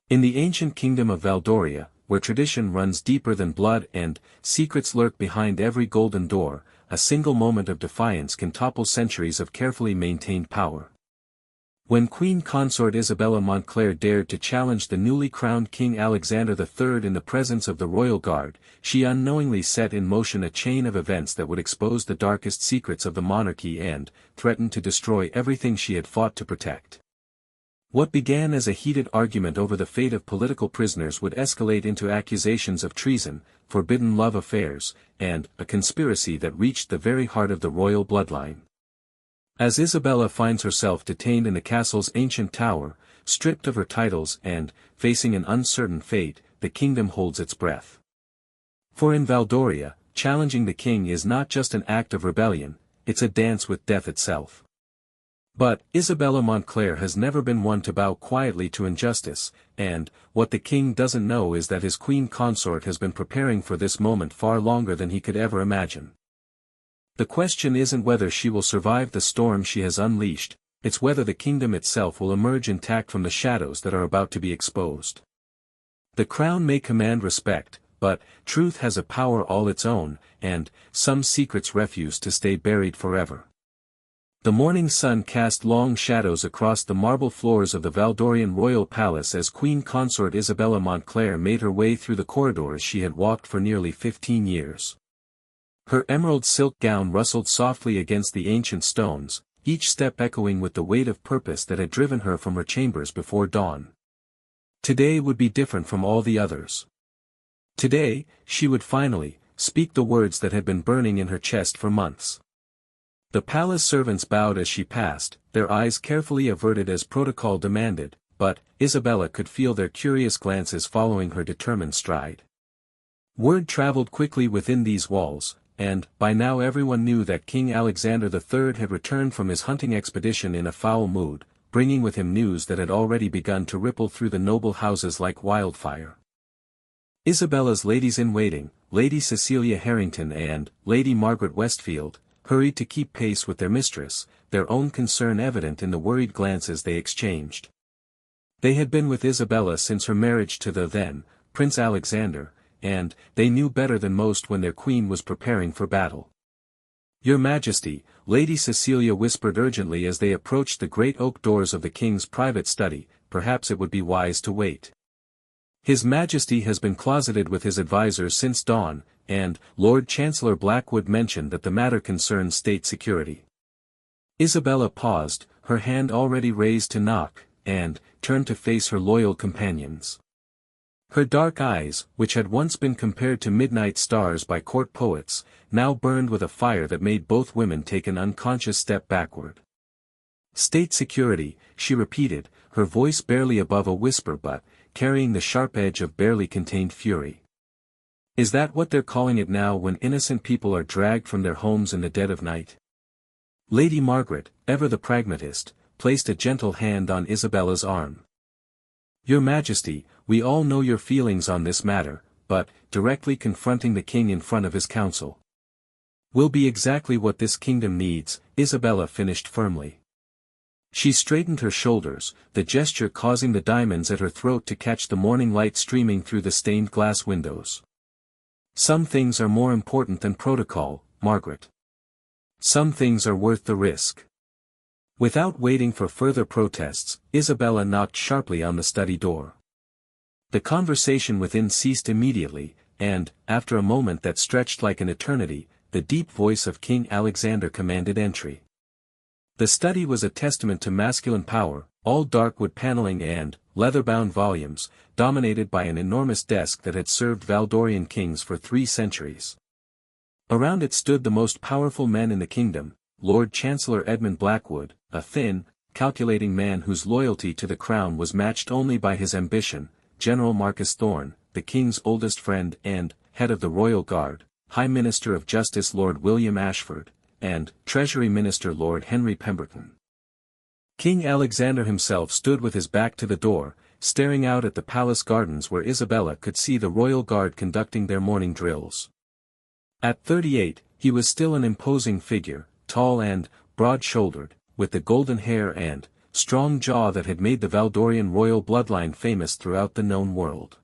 In the ancient kingdom of Valdoria, where tradition runs deeper than blood and secrets lurk behind every golden door, a single moment of defiance can topple centuries of carefully maintained power. When Queen Consort Isabella Montclair dared to challenge the newly crowned King Alexander III in the presence of the royal guard, she unknowingly set in motion a chain of events that would expose the darkest secrets of the monarchy and threaten to destroy everything she had fought to protect. What began as a heated argument over the fate of political prisoners would escalate into accusations of treason, forbidden love affairs, and a conspiracy that reached the very heart of the royal bloodline. As Isabella finds herself detained in the castle's ancient tower, stripped of her titles and, facing an uncertain fate, the kingdom holds its breath. For in Valdoria, challenging the king is not just an act of rebellion, it's a dance with death itself. But, Isabella Montclair has never been one to bow quietly to injustice, and, what the king doesn't know is that his queen consort has been preparing for this moment far longer than he could ever imagine. The question isn't whether she will survive the storm she has unleashed, it's whether the kingdom itself will emerge intact from the shadows that are about to be exposed. The crown may command respect, but truth has a power all its own, and some secrets refuse to stay buried forever. The morning sun cast long shadows across the marble floors of the Valdorian royal palace as Queen Consort Isabella Montclair made her way through the corridors she had walked for nearly 15 years. Her emerald silk gown rustled softly against the ancient stones, each step echoing with the weight of purpose that had driven her from her chambers before dawn. Today would be different from all the others. Today, she would finally speak the words that had been burning in her chest for months. The palace servants bowed as she passed, their eyes carefully averted as protocol demanded, but Isabella could feel their curious glances following her determined stride. Word traveled quickly within these walls, and by now everyone knew that King Alexander III had returned from his hunting expedition in a foul mood, bringing with him news that had already begun to ripple through the noble houses like wildfire. Isabella's ladies-in-waiting, Lady Cecilia Harrington and Lady Margaret Westfield, hurried to keep pace with their mistress, their own concern evident in the worried glances they exchanged. They had been with Isabella since her marriage to the then Prince Alexander, and they knew better than most when their queen was preparing for battle. "Your Majesty," Lady Cecilia whispered urgently as they approached the great oak doors of the king's private study, "perhaps it would be wise to wait. His Majesty has been closeted with his advisers since dawn, and Lord Chancellor Blackwood mentioned that the matter concerns state security." Isabella paused, her hand already raised to knock, and turned to face her loyal companions. Her dark eyes, which had once been compared to midnight stars by court poets, now burned with a fire that made both women take an unconscious step backward. "State security," she repeated, her voice barely above a whisper but carrying the sharp edge of barely contained fury. "Is that what they're calling it now when innocent people are dragged from their homes in the dead of night?" Lady Margaret, ever the pragmatist, placed a gentle hand on Isabella's arm. "Your Majesty, we all know your feelings on this matter, but directly confronting the king in front of his council will be exactly what this kingdom needs," Isabella finished firmly. She straightened her shoulders, the gesture causing the diamonds at her throat to catch the morning light streaming through the stained glass windows. "Some things are more important than protocol, Margaret. Some things are worth the risk." Without waiting for further protests, Isabella knocked sharply on the study door. The conversation within ceased immediately, and, after a moment that stretched like an eternity, the deep voice of King Alexander commanded entry. The study was a testament to masculine power, all dark wood paneling and leather-bound volumes, dominated by an enormous desk that had served Valdorian kings for 3 centuries. Around it stood the most powerful men in the kingdom, Lord Chancellor Edmund Blackwood, a thin, calculating man whose loyalty to the crown was matched only by his ambition, General Marcus Thorne, the king's oldest friend and head of the Royal Guard, High Minister of Justice Lord William Ashford, and Treasury Minister Lord Henry Pemberton. King Alexander himself stood with his back to the door, staring out at the palace gardens where Isabella could see the Royal Guard conducting their morning drills. At 38, he was still an imposing figure, tall and broad-shouldered, with the golden hair and strong jaw that had made the Valdorian royal bloodline famous throughout the known world.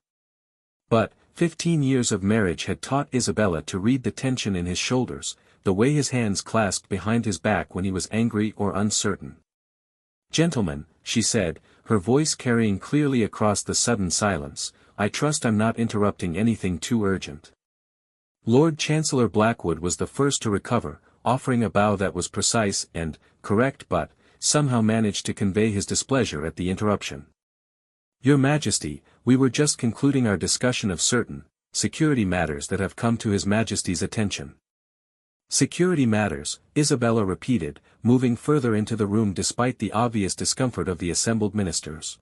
But, 15 years of marriage had taught Isabella to read the tension in his shoulders, the way his hands clasped behind his back when he was angry or uncertain. "Gentlemen," she said, her voice carrying clearly across the sudden silence, "I trust I'm not interrupting anything too urgent." Lord Chancellor Blackwood was the first to recover, offering a bow that was precise and correct but somehow managed to convey his displeasure at the interruption. "Your Majesty, we were just concluding our discussion of certain security matters that have come to His Majesty's attention." "Security matters," Isabella repeated, moving further into the room despite the obvious discomfort of the assembled ministers.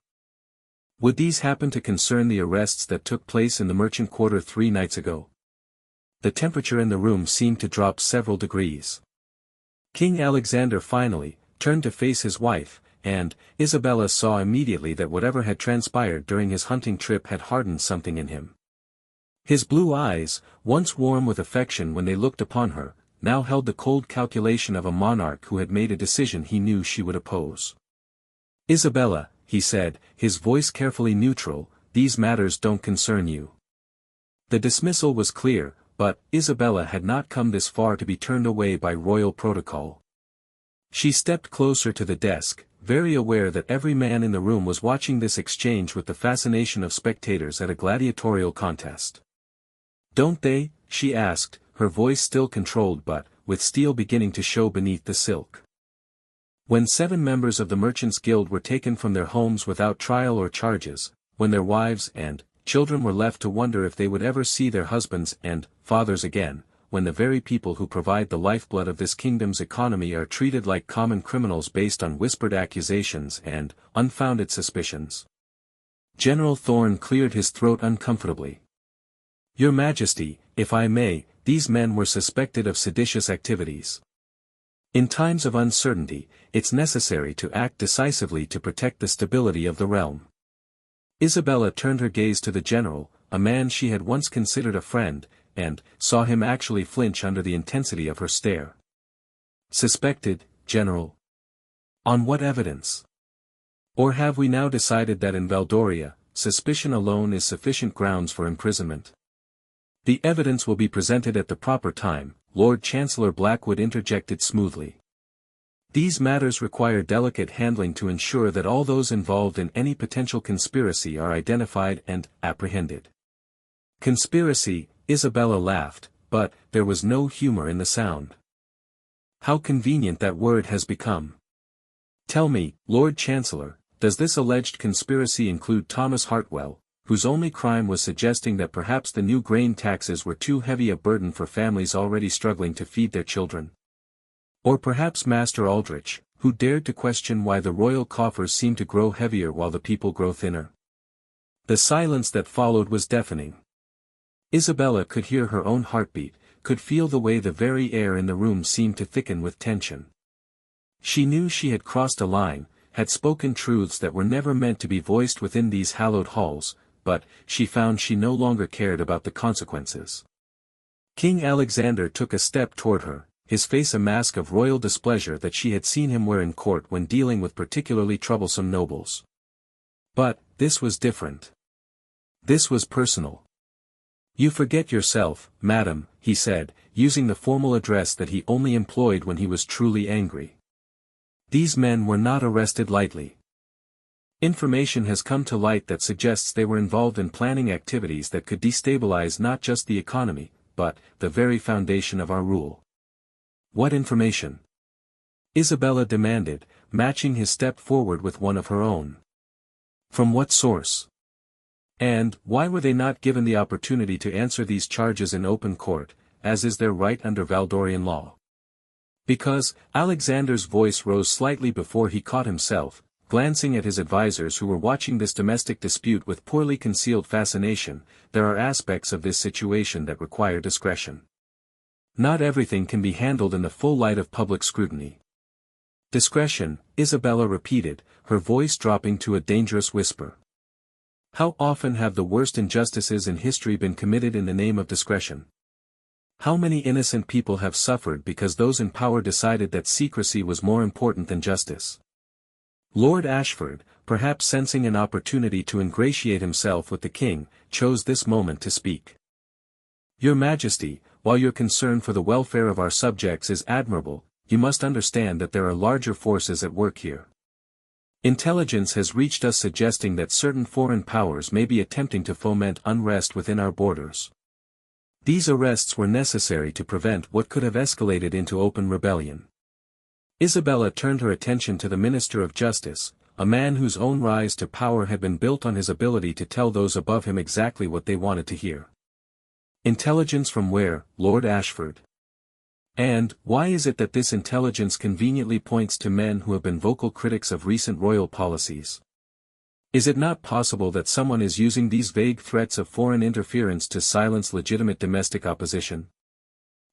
"Would these happen to concern the arrests that took place in the merchant quarter 3 nights ago?" The temperature in the room seemed to drop several degrees. King Alexander finally turned to face his wife, and Isabella saw immediately that whatever had transpired during his hunting trip had hardened something in him. His blue eyes, once warm with affection when they looked upon her, now held the cold calculation of a monarch who had made a decision he knew she would oppose. "Isabella," he said, his voice carefully neutral, "these matters don't concern you." The dismissal was clear, but Isabella had not come this far to be turned away by royal protocol. She stepped closer to the desk, very aware that every man in the room was watching this exchange with the fascination of spectators at a gladiatorial contest. "Don't they?" she asked, her voice still controlled but with steel beginning to show beneath the silk. "When 7 members of the Merchants' Guild were taken from their homes without trial or charges, when their wives and children were left to wonder if they would ever see their husbands and fathers again, when the very people who provide the lifeblood of this kingdom's economy are treated like common criminals based on whispered accusations and unfounded suspicions." General Thorne cleared his throat uncomfortably. "Your Majesty, if I may, these men were suspected of seditious activities. In times of uncertainty, it's necessary to act decisively to protect the stability of the realm." Isabella turned her gaze to the general, a man she had once considered a friend, and saw him actually flinch under the intensity of her stare. "Suspected, General? On what evidence? Or have we now decided that in Valdoria, suspicion alone is sufficient grounds for imprisonment?" "The evidence will be presented at the proper time," Lord Chancellor Blackwood interjected smoothly. "These matters require delicate handling to ensure that all those involved in any potential conspiracy are identified and apprehended." "Conspiracy," Isabella laughed, but there was no humor in the sound. "How convenient that word has become. Tell me, Lord Chancellor, does this alleged conspiracy include Thomas Hartwell, whose only crime was suggesting that perhaps the new grain taxes were too heavy a burden for families already struggling to feed their children? Or perhaps Master Aldrich, who dared to question why the royal coffers seem to grow heavier while the people grow thinner?" The silence that followed was deafening. Isabella could hear her own heartbeat, could feel the way the very air in the room seemed to thicken with tension. She knew she had crossed a line, had spoken truths that were never meant to be voiced within these hallowed halls, but she found she no longer cared about the consequences. King Alexander took a step toward her, his face a mask of royal displeasure that she had seen him wear in court when dealing with particularly troublesome nobles. But this was different. This was personal. "You forget yourself, madam," he said, using the formal address that he only employed when he was truly angry. "These men were not arrested lightly. Information has come to light that suggests they were involved in planning activities that could destabilize not just the economy, but the very foundation of our rule." "What information?" Isabella demanded, matching his step forward with one of her own. "From what source? And why were they not given the opportunity to answer these charges in open court, as is their right under Valdorian law?" "Because," Alexander's voice rose slightly before he caught himself, glancing at his advisers who were watching this domestic dispute with poorly concealed fascination, "there are aspects of this situation that require discretion. Not everything can be handled in the full light of public scrutiny." "Discretion," Isabella repeated, her voice dropping to a dangerous whisper. "How often have the worst injustices in history been committed in the name of discretion? How many innocent people have suffered because those in power decided that secrecy was more important than justice? Lord Ashford, perhaps sensing an opportunity to ingratiate himself with the king, chose this moment to speak. Your Majesty, while your concern for the welfare of our subjects is admirable, you must understand that there are larger forces at work here. Intelligence has reached us suggesting that certain foreign powers may be attempting to foment unrest within our borders. These arrests were necessary to prevent what could have escalated into open rebellion. Isabella turned her attention to the Minister of Justice, a man whose own rise to power had been built on his ability to tell those above him exactly what they wanted to hear. Intelligence from where, Lord Ashford? And, why is it that this intelligence conveniently points to men who have been vocal critics of recent royal policies? Is it not possible that someone is using these vague threats of foreign interference to silence legitimate domestic opposition?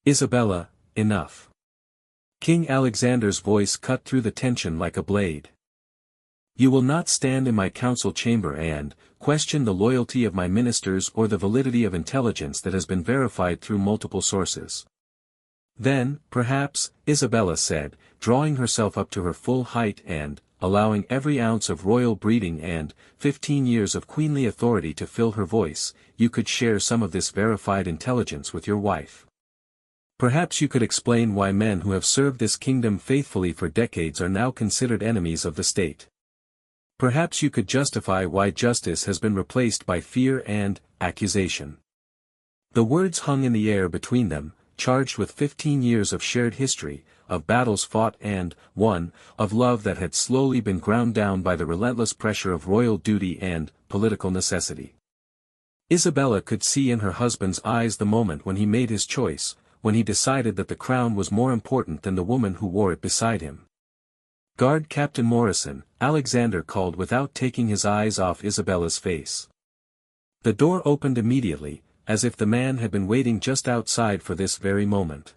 Isabella, enough. King Alexander's voice cut through the tension like a blade. You will not stand in my council chamber and question the loyalty of my ministers or the validity of intelligence that has been verified through multiple sources. Then, perhaps, Isabella said, drawing herself up to her full height and, allowing every ounce of royal breeding and 15 years of queenly authority to fill her voice, you could share some of this verified intelligence with your wife. Perhaps you could explain why men who have served this kingdom faithfully for decades are now considered enemies of the state. Perhaps you could justify why justice has been replaced by fear and accusation. The words hung in the air between them, charged with 15 years of shared history, of battles fought and won, of love that had slowly been ground down by the relentless pressure of royal duty and political necessity. Isabella could see in her husband's eyes the moment when he made his choice, when he decided that the crown was more important than the woman who wore it beside him. "Guard Captain Morrison," Alexander called without taking his eyes off Isabella's face. The door opened immediately, as if the man had been waiting just outside for this very moment.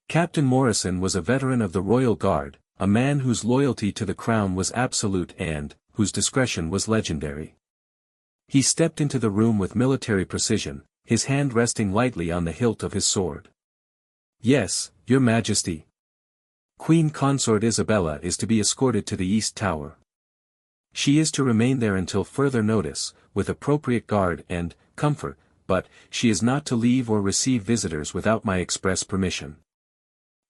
Captain Morrison was a veteran of the Royal Guard, a man whose loyalty to the crown was absolute and whose discretion was legendary. He stepped into the room with military precision, his hand resting lightly on the hilt of his sword. "Yes, Your Majesty. Queen Consort Isabella is to be escorted to the East Tower. She is to remain there until further notice, with appropriate guard and comfort, but she is not to leave or receive visitors without my express permission."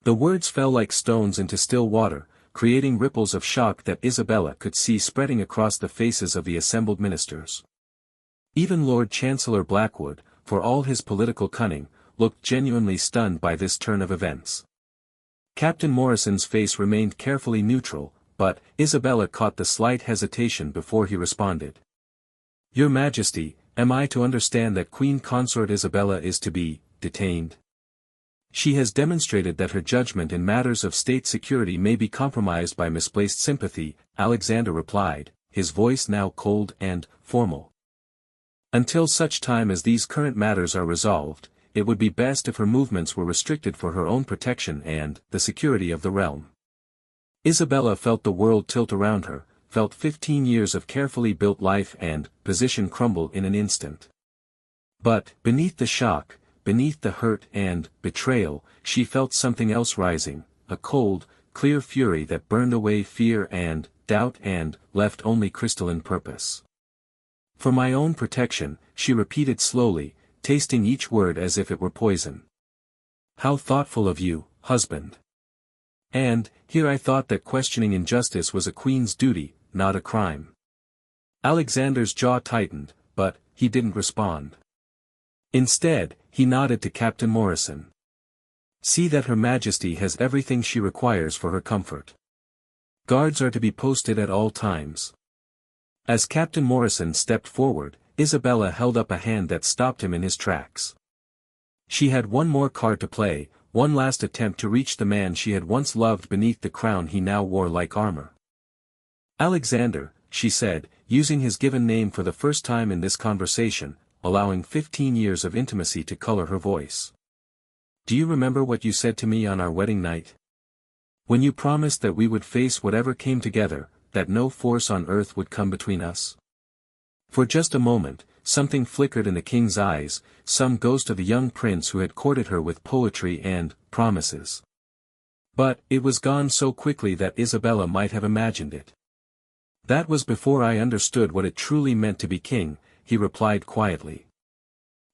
The words fell like stones into still water, creating ripples of shock that Isabella could see spreading across the faces of the assembled ministers. Even Lord Chancellor Blackwood, for all his political cunning, looked genuinely stunned by this turn of events. Captain Morrison's face remained carefully neutral, but Isabella caught the slight hesitation before he responded. "Your Majesty, am I to understand that Queen Consort Isabella is to be detained? She has demonstrated that her judgment in matters of state security may be compromised by misplaced sympathy," Alexander replied, his voice now cold and formal. "Until such time as these current matters are resolved, it would be best if her movements were restricted for her own protection and the security of the realm." Isabella felt the world tilt around her, felt 15 years of carefully built life and position crumble in an instant. But, beneath the shock, beneath the hurt and betrayal, she felt something else rising, a cold, clear fury that burned away fear and doubt and left only crystalline purpose. "For my own protection," she repeated slowly, tasting each word as if it were poison. "How thoughtful of you, husband. And, here I thought that questioning injustice was a queen's duty, not a crime." Alexander's jaw tightened, but he didn't respond. Instead, he nodded to Captain Morrison. "See that Her Majesty has everything she requires for her comfort. Guards are to be posted at all times." As Captain Morrison stepped forward, Isabella held up a hand that stopped him in his tracks. She had one more card to play, one last attempt to reach the man she had once loved beneath the crown he now wore like armor. "Alexander," she said, using his given name for the first time in this conversation, allowing 15 years of intimacy to color her voice. "Do you remember what you said to me on our wedding night? When you promised that we would face whatever came together, that no force on earth would come between us?" For just a moment, something flickered in the king's eyes, some ghost of the young prince who had courted her with poetry and promises. But it was gone so quickly that Isabella might have imagined it. That was before I understood what it truly meant to be king, he replied quietly.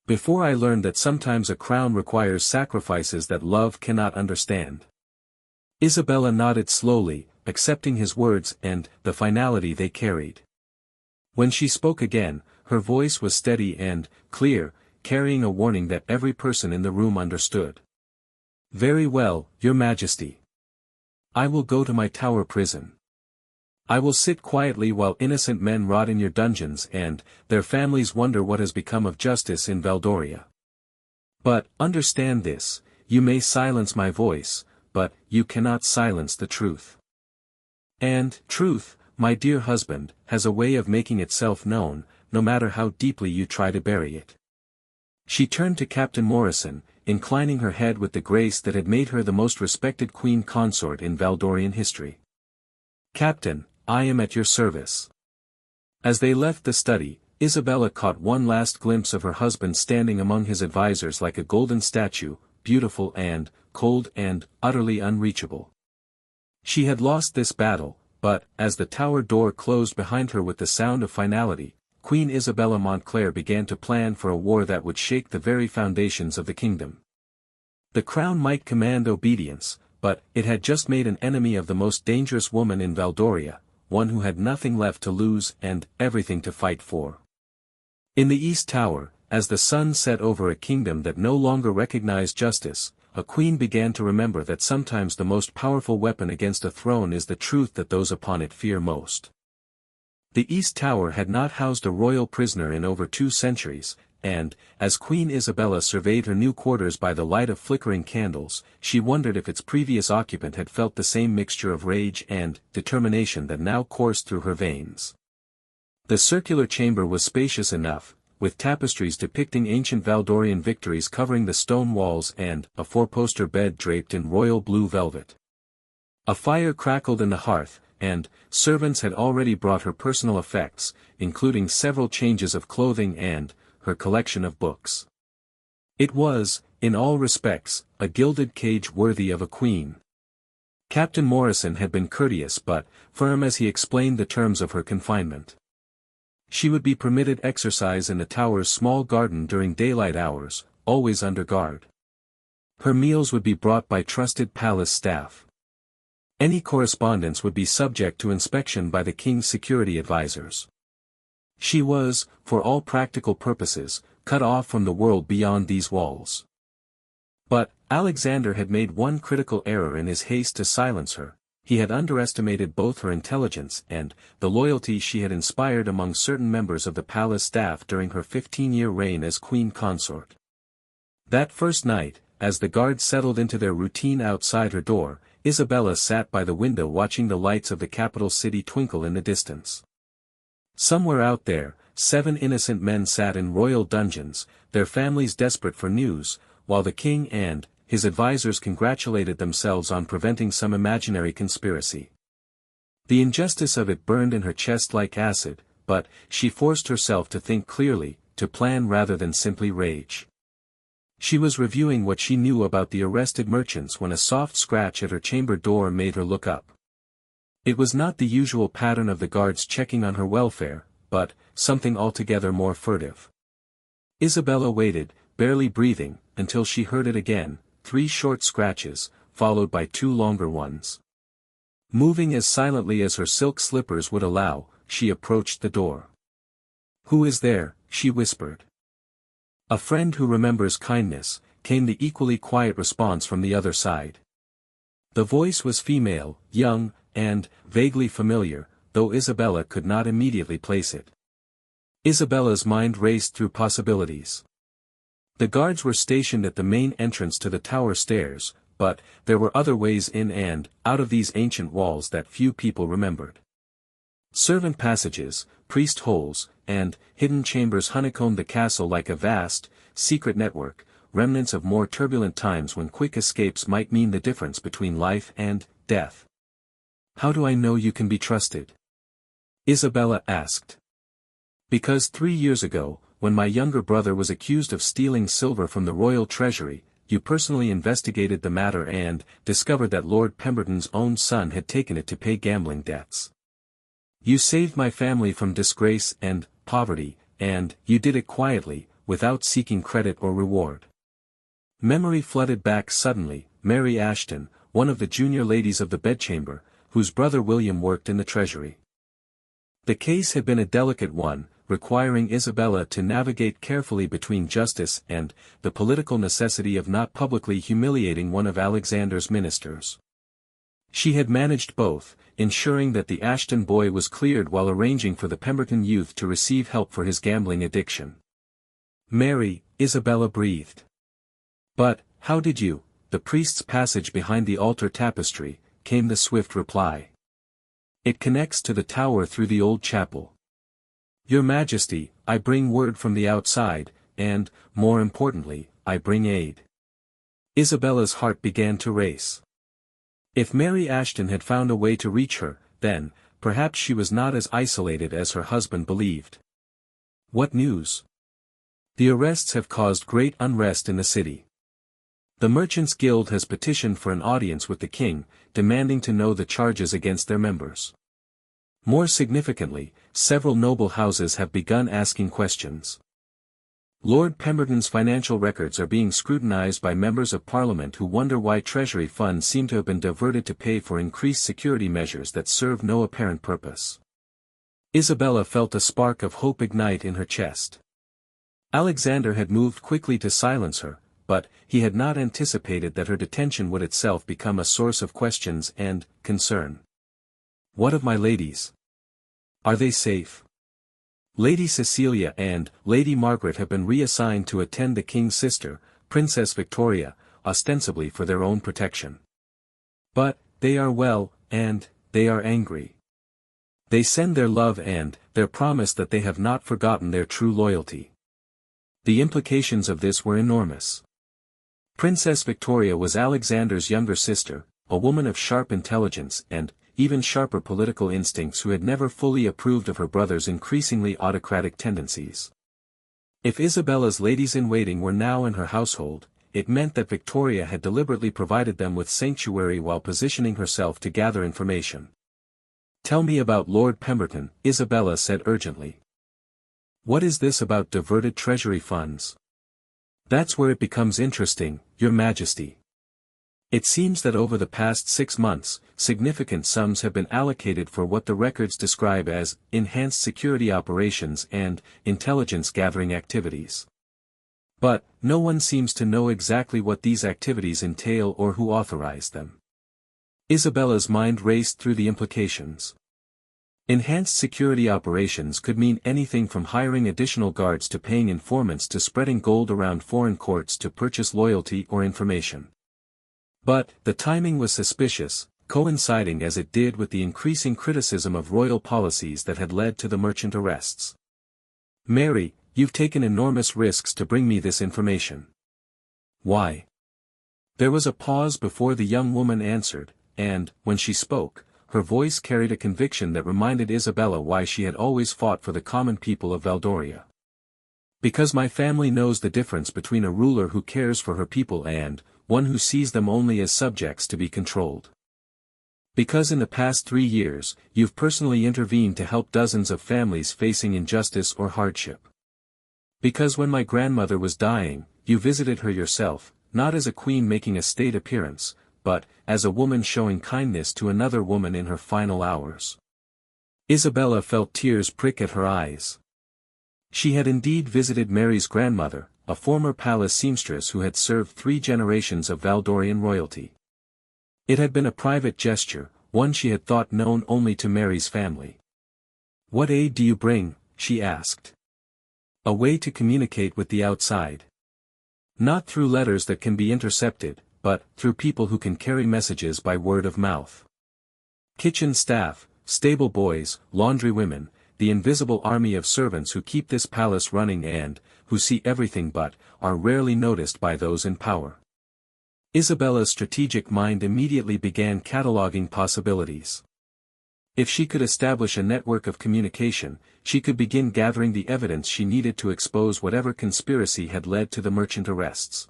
Before I learned that sometimes a crown requires sacrifices that love cannot understand. Isabella nodded slowly, accepting his words and the finality they carried. When she spoke again, her voice was steady and clear, carrying a warning that every person in the room understood. Very well, Your Majesty. I will go to my tower prison. I will sit quietly while innocent men rot in your dungeons and their families wonder what has become of justice in Valdoria. But, understand this, you may silence my voice, but you cannot silence the truth. And, truth, my dear husband, has a way of making itself known, no matter how deeply you try to bury it. She turned to Captain Morrison, inclining her head with the grace that had made her the most respected queen consort in Valdorian history. Captain, I am at your service. As they left the study, Isabella caught one last glimpse of her husband standing among his advisors like a golden statue, beautiful and cold and utterly unreachable. She had lost this battle, but, as the tower door closed behind her with the sound of finality, Queen Isabella Montclair began to plan for a war that would shake the very foundations of the kingdom. The crown might command obedience, but it had just made an enemy of the most dangerous woman in Valdoria, one who had nothing left to lose and everything to fight for. In the East Tower, as the sun set over a kingdom that no longer recognized justice, a queen began to remember that sometimes the most powerful weapon against a throne is the truth that those upon it fear most. The East Tower had not housed a royal prisoner in over 2 centuries, and, as Queen Isabella surveyed her new quarters by the light of flickering candles, she wondered if its previous occupant had felt the same mixture of rage and determination that now coursed through her veins. The circular chamber was spacious enough, with tapestries depicting ancient Valdorian victories covering the stone walls and a 4-poster bed draped in royal blue velvet. A fire crackled in the hearth, and servants had already brought her personal effects, including several changes of clothing and her collection of books. It was, in all respects, a gilded cage worthy of a queen. Captain Morrison had been courteous but firm as he explained the terms of her confinement. She would be permitted exercise in the tower's small garden during daylight hours, always under guard. Her meals would be brought by trusted palace staff. Any correspondence would be subject to inspection by the king's security advisors. She was, for all practical purposes, cut off from the world beyond these walls. But, Alexander had made one critical error in his haste to silence her. He had underestimated both her intelligence and the loyalty she had inspired among certain members of the palace staff during her 15-year reign as queen consort. That first night, as the guards settled into their routine outside her door, Isabella sat by the window watching the lights of the capital city twinkle in the distance. Somewhere out there, 7 innocent men sat in royal dungeons, their families desperate for news, while the king and his advisors congratulated themselves on preventing some imaginary conspiracy. The injustice of it burned in her chest like acid, but she forced herself to think clearly, to plan rather than simply rage. She was reviewing what she knew about the arrested merchants when a soft scratch at her chamber door made her look up. It was not the usual pattern of the guards checking on her welfare, but something altogether more furtive. Isabella waited, barely breathing, until she heard it again, 3 short scratches, followed by 2 longer ones. Moving as silently as her silk slippers would allow, she approached the door. "Who is there?" she whispered. "A friend who remembers kindness," came the equally quiet response from the other side. The voice was female, young, and vaguely familiar, though Isabella could not immediately place it. Isabella's mind raced through possibilities. The guards were stationed at the main entrance to the tower stairs, but there were other ways in and out of these ancient walls that few people remembered. Servant passages, priest holes, and hidden chambers honeycombed the castle like a vast, secret network, remnants of more turbulent times when quick escapes might mean the difference between life and death. "How do I know you can be trusted?" Isabella asked. "Because 3 years ago, when my younger brother was accused of stealing silver from the royal treasury, you personally investigated the matter and discovered that Lord Pemberton's own son had taken it to pay gambling debts. You saved my family from disgrace and poverty, and you did it quietly, without seeking credit or reward. Memory flooded back suddenly. Mary Ashton, one of the junior ladies of the bedchamber, whose brother William worked in the treasury. The case had been a delicate one, requiring Isabella to navigate carefully between justice and the political necessity of not publicly humiliating one of Alexander's ministers. She had managed both, ensuring that the Ashton boy was cleared while arranging for the Pemberton youth to receive help for his gambling addiction. "Mary," Isabella breathed. "But, how did you?" "The priest's passage behind the altar tapestry," came the swift reply. "It connects to the tower through the old chapel." "Your Majesty, I bring word from the outside, and, more importantly, I bring aid." Isabella's heart began to race. If Mary Ashton had found a way to reach her, then, perhaps she was not as isolated as her husband believed. "What news?" "The arrests have caused great unrest in the city. The Merchants' Guild has petitioned for an audience with the king, demanding to know the charges against their members. More significantly, several noble houses have begun asking questions. Lord Pemberton's financial records are being scrutinized by members of Parliament who wonder why Treasury funds seem to have been diverted to pay for increased security measures that serve no apparent purpose." Isabella felt a spark of hope ignite in her chest. Alexander had moved quickly to silence her, but he had not anticipated that her detention would itself become a source of questions and concern. "What of my ladies? Are they safe?" Lady Cecilia and Lady Margaret have been reassigned to attend the king's sister, Princess Victoria, ostensibly for their own protection. "But, they are well, and they are angry. They send their love and their promise that they have not forgotten their true loyalty." The implications of this were enormous. Princess Victoria was Alexander's younger sister, a woman of sharp intelligence and even sharper political instincts who had never fully approved of her brother's increasingly autocratic tendencies. If Isabella's ladies-in-waiting were now in her household, it meant that Victoria had deliberately provided them with sanctuary while positioning herself to gather information. "Tell me about Lord Pemberton," Isabella said urgently. "What is this about diverted treasury funds?" "That's where it becomes interesting, Your Majesty. It seems that over the past 6 months, significant sums have been allocated for what the records describe as enhanced security operations and intelligence-gathering activities. But, no one seems to know exactly what these activities entail or who authorized them." Isabella's mind raced through the implications. Enhanced security operations could mean anything from hiring additional guards to paying informants to spreading gold around foreign courts to purchase loyalty or information. But, the timing was suspicious, coinciding as it did with the increasing criticism of royal policies that had led to the merchant arrests. "Mary, you've taken enormous risks to bring me this information." "Why?" There was a pause before the young woman answered, and, when she spoke, her voice carried a conviction that reminded Isabella why she had always fought for the common people of Valdoria. "Because my family knows the difference between a ruler who cares for her people and one who sees them only as subjects to be controlled. Because in the past 3 years, you've personally intervened to help dozens of families facing injustice or hardship. Because when my grandmother was dying, you visited her yourself, not as a queen making a state appearance, but as a woman showing kindness to another woman in her final hours." Isabella felt tears prick at her eyes. She had indeed visited Mary's grandmother, a former palace seamstress who had served 3 generations of Valdorian royalty. It had been a private gesture, one she had thought known only to Mary's family. "What aid do you bring?" she asked. "A way to communicate with the outside. Not through letters that can be intercepted, but through people who can carry messages by word of mouth. Kitchen staff, stable boys, laundry women, the invisible army of servants who keep this palace running and, who see everything but, are rarely noticed by those in power." Isabella's strategic mind immediately began cataloging possibilities. If she could establish a network of communication, she could begin gathering the evidence she needed to expose whatever conspiracy had led to the merchant arrests.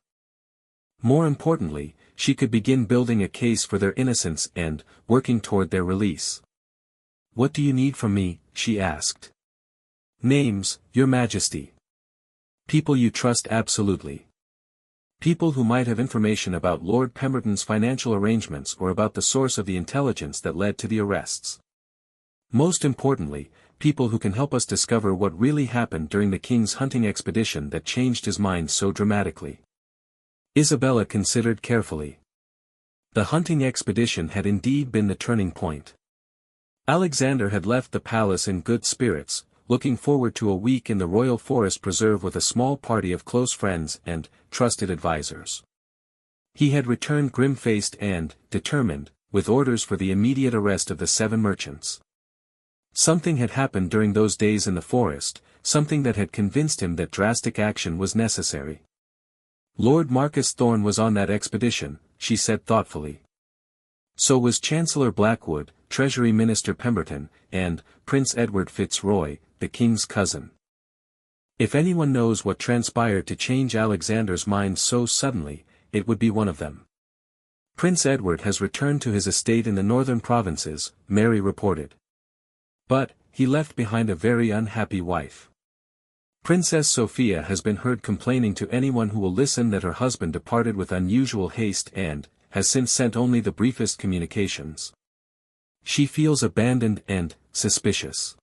More importantly, she could begin building a case for their innocence and working toward their release. "What do you need from me?" she asked. "Names, Your Majesty. People you trust absolutely. People who might have information about Lord Pemberton's financial arrangements or about the source of the intelligence that led to the arrests. Most importantly, people who can help us discover what really happened during the king's hunting expedition that changed his mind so dramatically." Isabella considered carefully. The hunting expedition had indeed been the turning point. Alexander had left the palace in good spirits, looking forward to a week in the royal forest preserve with a small party of close friends and trusted advisors. He had returned grim-faced and determined, with orders for the immediate arrest of the 7 merchants. Something had happened during those days in the forest, something that had convinced him that drastic action was necessary. "Lord Marcus Thorne was on that expedition," she said thoughtfully. "So was Chancellor Blackwood, Treasury Minister Pemberton, and Prince Edward Fitzroy, the king's cousin. If anyone knows what transpired to change Alexander's mind so suddenly, it would be one of them." "Prince Edward has returned to his estate in the northern provinces," Mary reported. "But, he left behind a very unhappy wife. Princess Sophia has been heard complaining to anyone who will listen that her husband departed with unusual haste and has since sent only the briefest communications. She feels abandoned and suspicious."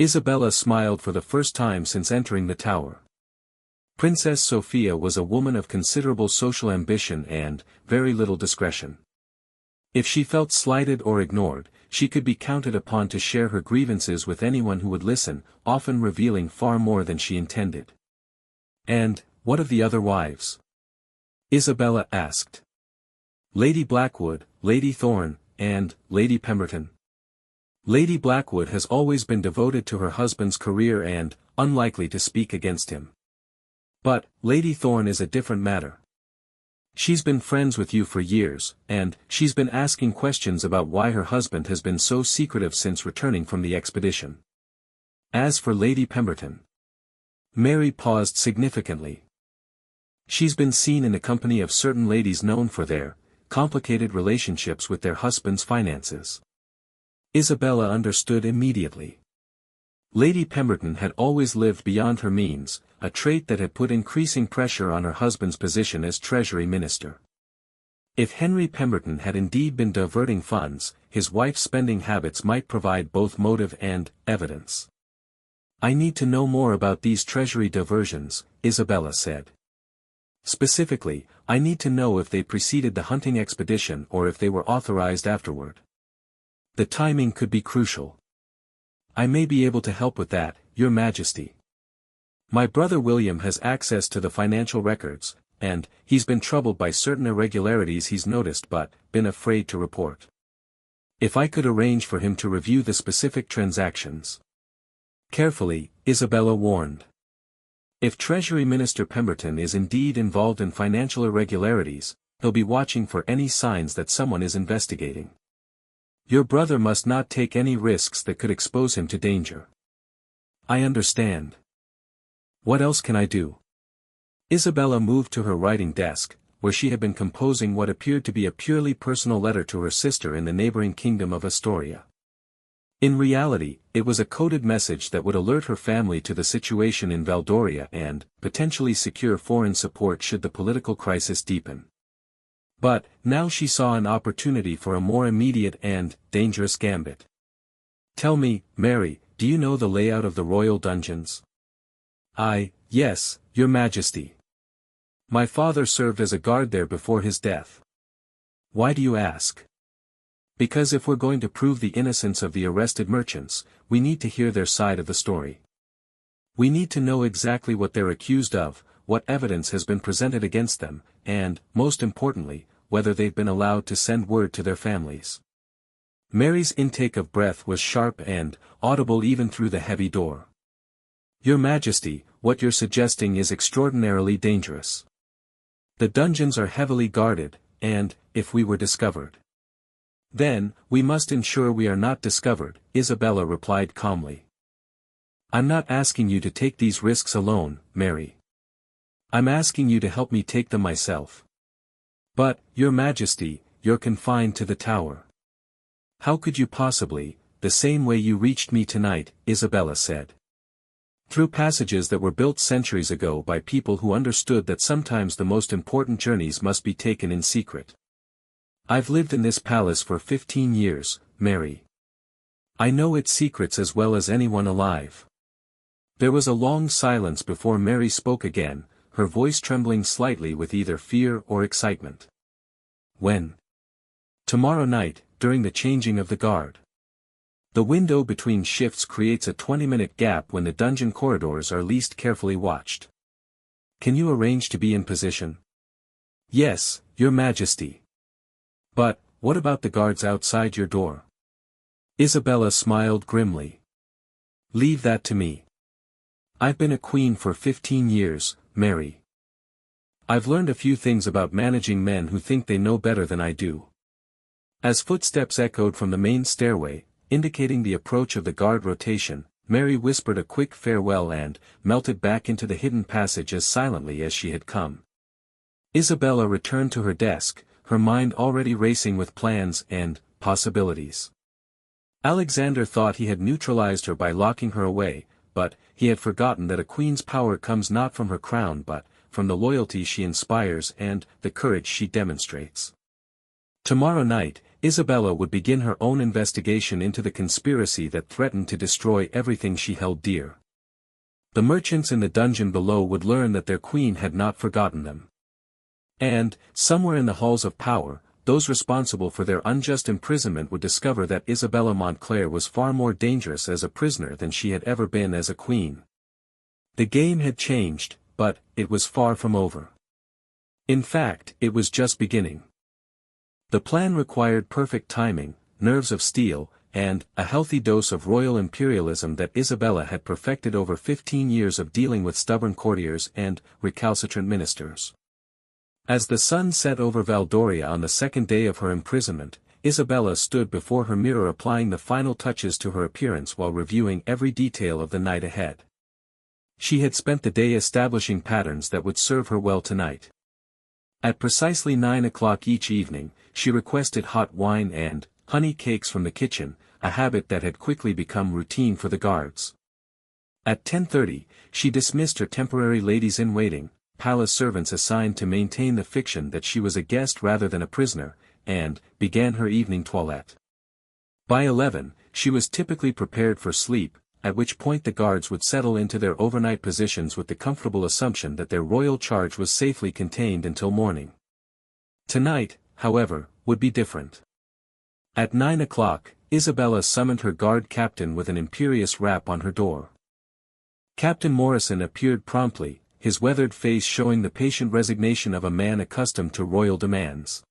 Isabella smiled for the first time since entering the tower. Princess Sophia was a woman of considerable social ambition and very little discretion. If she felt slighted or ignored, she could be counted upon to share her grievances with anyone who would listen, often revealing far more than she intended. "And, what of the other wives?" Isabella asked. "Lady Blackwood, Lady Thorne, and Lady Pemberton. Lady Blackwood has always been devoted to her husband's career and unlikely to speak against him. But, Lady Thorne is a different matter. She's been friends with you for years, and she's been asking questions about why her husband has been so secretive since returning from the expedition. As for Lady Pemberton..." Mary paused significantly. "She's been seen in the company of certain ladies known for their complicated relationships with their husbands' finances." Isabella understood immediately. Lady Pemberton had always lived beyond her means, a trait that had put increasing pressure on her husband's position as Treasury Minister. If Henry Pemberton had indeed been diverting funds, his wife's spending habits might provide both motive and evidence. "I need to know more about these treasury diversions," Isabella said. "Specifically, I need to know if they preceded the hunting expedition or if they were authorized afterward. The timing could be crucial. I may be able to help with that, Your Majesty. My brother William has access to the financial records, and he's been troubled by certain irregularities he's noticed but been afraid to report. If I could arrange for him to review the specific transactions." Carefully, Isabella warned. "If Treasury Minister Pemberton is indeed involved in financial irregularities, he'll be watching for any signs that someone is investigating. Your brother must not take any risks that could expose him to danger." "I understand. What else can I do?" Isabella moved to her writing desk, where she had been composing what appeared to be a purely personal letter to her sister in the neighboring kingdom of Astoria. In reality, it was a coded message that would alert her family to the situation in Valdoria and potentially secure foreign support should the political crisis deepen. But, now she saw an opportunity for a more immediate and dangerous gambit. "Tell me, Mary, do you know the layout of the royal dungeons?" Yes, Your Majesty. My father served as a guard there before his death." "Why do you ask?" "Because if we're going to prove the innocence of the arrested merchants, we need to hear their side of the story. We need to know exactly what they're accused of, what evidence has been presented against them, and, most importantly, whether they've been allowed to send word to their families." Mary's intake of breath was sharp and audible even through the heavy door. "Your Majesty, what you're suggesting is extraordinarily dangerous. The dungeons are heavily guarded, and, if we were discovered..." "Then, we must ensure we are not discovered," Isabella replied calmly. "I'm not asking you to take these risks alone, Mary. I'm asking you to help me take them myself." "But, Your Majesty, you're confined to the tower. How could you possibly..." the same way you reached me tonight," Isabella said. "Through passages that were built centuries ago by people who understood that sometimes the most important journeys must be taken in secret. I've lived in this palace for 15 years, Mary. I know its secrets as well as anyone alive." There was a long silence before Mary spoke again, her voice trembling slightly with either fear or excitement. "When?" "Tomorrow night, during the changing of the guard. The window between shifts creates a 20-minute gap when the dungeon corridors are least carefully watched. Can you arrange to be in position?" "Yes, Your Majesty." "But, what about the guards outside your door?" Isabella smiled grimly. "Leave that to me. I've been a queen for 15 years, Mary. I've learned a few things about managing men who think they know better than I do." As footsteps echoed from the main stairway, indicating the approach of the guard rotation, Mary whispered a quick farewell and melted back into the hidden passage as silently as she had come. Isabella returned to her desk, her mind already racing with plans and possibilities. Alexander thought he had neutralized her by locking her away, but he had forgotten that a queen's power comes not from her crown but from the loyalty she inspires and the courage she demonstrates. Tomorrow night, Isabella would begin her own investigation into the conspiracy that threatened to destroy everything she held dear. The merchants in the dungeon below would learn that their queen had not forgotten them. And, somewhere in the halls of power, those responsible for their unjust imprisonment would discover that Isabella Montclair was far more dangerous as a prisoner than she had ever been as a queen. The game had changed, but it was far from over. In fact, it was just beginning. The plan required perfect timing, nerves of steel, and a healthy dose of royal imperialism that Isabella had perfected over 15 years of dealing with stubborn courtiers and recalcitrant ministers. As the sun set over Valdoria on the second day of her imprisonment, Isabella stood before her mirror applying the final touches to her appearance while reviewing every detail of the night ahead. She had spent the day establishing patterns that would serve her well tonight. At precisely 9 o'clock each evening, she requested hot wine and honey cakes from the kitchen, a habit that had quickly become routine for the guards. At 10:30, she dismissed her temporary ladies-in-waiting, palace servants assigned to maintain the fiction that she was a guest rather than a prisoner, and began her evening toilette. By 11, she was typically prepared for sleep, at which point the guards would settle into their overnight positions with the comfortable assumption that their royal charge was safely contained until morning. Tonight, however, would be different. At 9 o'clock, Isabella summoned her guard captain with an imperious rap on her door. Captain Morrison appeared promptly, his weathered face showing the patient resignation of a man accustomed to royal demands.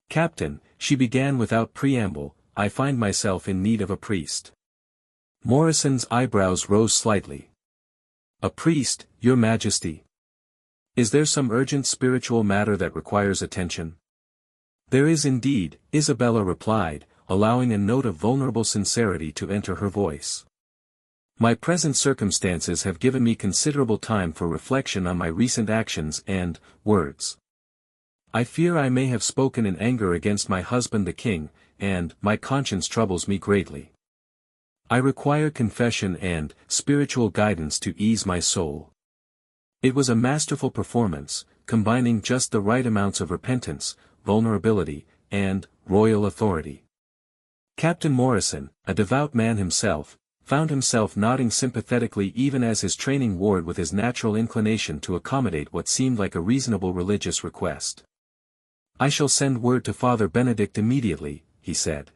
"Captain," she began without preamble, "I find myself in need of a priest." Morrison's eyebrows rose slightly. "A priest, Your Majesty? Is there some urgent spiritual matter that requires attention?" "There is indeed," Isabella replied, allowing a note of vulnerable sincerity to enter her voice. "My present circumstances have given me considerable time for reflection on my recent actions and words. I fear I may have spoken in anger against my husband the king, and my conscience troubles me greatly. I require confession and spiritual guidance to ease my soul." It was a masterful performance, combining just the right amounts of repentance, vulnerability, and royal authority. Captain Morrison, a devout man himself, found himself nodding sympathetically even as his training warred with his natural inclination to accommodate what seemed like a reasonable religious request. "I shall send word to Father Benedict immediately," he said.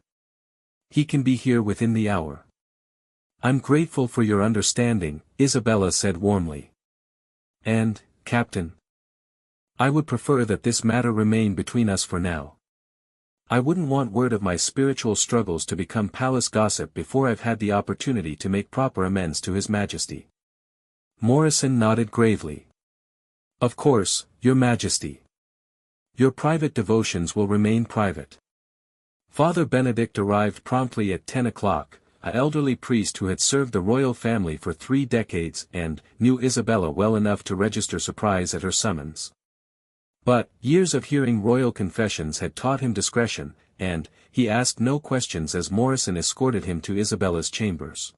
"He can be here within the hour." "I'm grateful for your understanding," Isabella said warmly. "And, Captain, I would prefer that this matter remain between us for now. I wouldn't want word of my spiritual struggles to become palace gossip before I've had the opportunity to make proper amends to His Majesty." Morrison nodded gravely. "Of course, Your Majesty. Your private devotions will remain private." Father Benedict arrived promptly at 10 o'clock, an elderly priest who had served the royal family for 3 decades and knew Isabella well enough to register surprise at her summons. But years of hearing royal confessions had taught him discretion, and he asked no questions as Morrison escorted him to Isabella's chambers.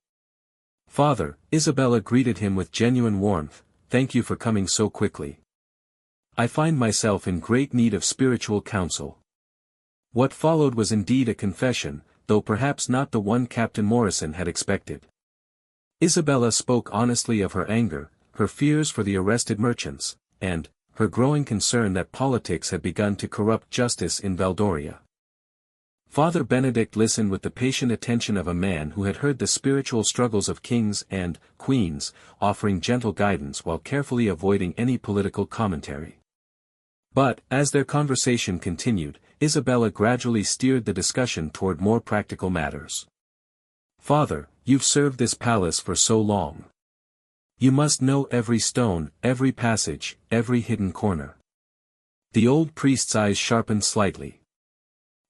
"Father," Isabella greeted him with genuine warmth, "thank you for coming so quickly. I find myself in great need of spiritual counsel." What followed was indeed a confession, though perhaps not the one Captain Morrison had expected. Isabella spoke honestly of her anger, her fears for the arrested merchants, and her growing concern that politics had begun to corrupt justice in Valdoria. Father Benedict listened with the patient attention of a man who had heard the spiritual struggles of kings and queens, offering gentle guidance while carefully avoiding any political commentary. But, as their conversation continued, Isabella gradually steered the discussion toward more practical matters. "Father, you've served this palace for so long. You must know every stone, every passage, every hidden corner." The old priest's eyes sharpened slightly.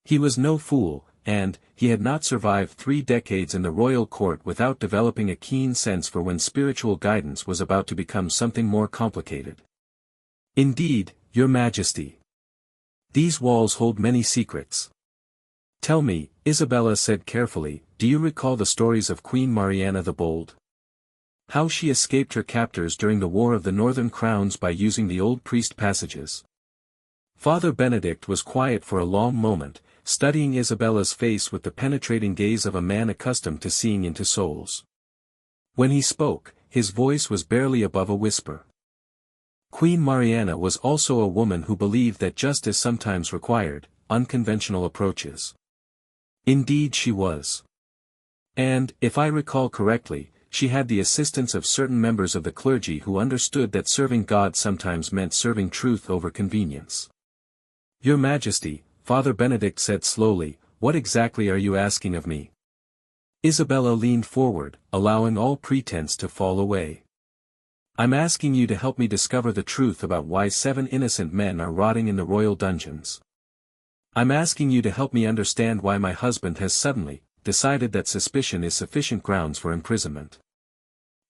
He was no fool, and he had not survived 3 decades in the royal court without developing a keen sense for when spiritual guidance was about to become something more complicated. "Indeed, Your Majesty. These walls hold many secrets." "Tell me," Isabella said carefully, "do you recall the stories of Queen Mariana the Bold? How she escaped her captors during the War of the Northern Crowns by using the old priest passages?" Father Benedict was quiet for a long moment, studying Isabella's face with the penetrating gaze of a man accustomed to seeing into souls. When he spoke, his voice was barely above a whisper. "Queen Mariana was also a woman who believed that justice sometimes required unconventional approaches. Indeed she was. And, if I recall correctly, she had the assistance of certain members of the clergy who understood that serving God sometimes meant serving truth over convenience." "Your Majesty," Father Benedict said slowly, "what exactly are you asking of me?" Isabella leaned forward, allowing all pretense to fall away. "I'm asking you to help me discover the truth about why 7 innocent men are rotting in the royal dungeons. I'm asking you to help me understand why my husband has suddenly decided that suspicion is sufficient grounds for imprisonment.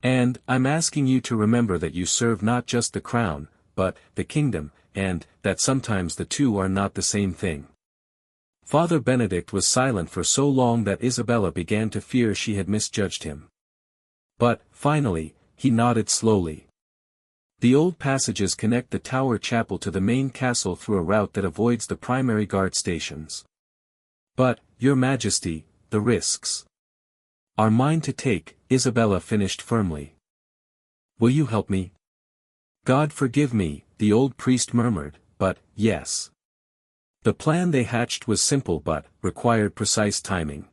And I'm asking you to remember that you serve not just the crown, but the kingdom, and that sometimes the two are not the same thing." Father Benedict was silent for so long that Isabella began to fear she had misjudged him. But, finally, he nodded slowly. "The old passages connect the tower chapel to the main castle through a route that avoids the primary guard stations. But, Your Majesty, the risks are mine to take," Isabella finished firmly. "Will you help me?" "God forgive me," the old priest murmured, "but, yes." The plan they hatched was simple but required precise timing.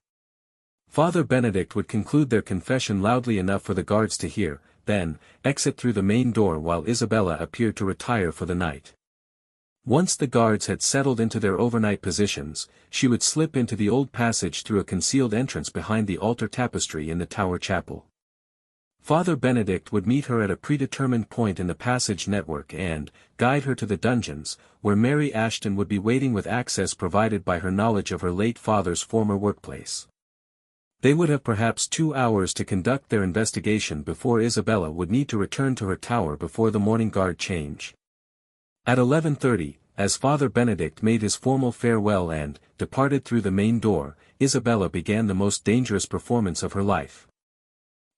Father Benedict would conclude their confession loudly enough for the guards to hear, then exit through the main door while Isabella appeared to retire for the night. Once the guards had settled into their overnight positions, she would slip into the old passage through a concealed entrance behind the altar tapestry in the tower chapel. Father Benedict would meet her at a predetermined point in the passage network and guide her to the dungeons, where Mary Ashton would be waiting with access provided by her knowledge of her late father's former workplace. They would have perhaps 2 hours to conduct their investigation before Isabella would need to return to her tower before the morning guard change. At 11:30, as Father Benedict made his formal farewell and departed through the main door, Isabella began the most dangerous performance of her life.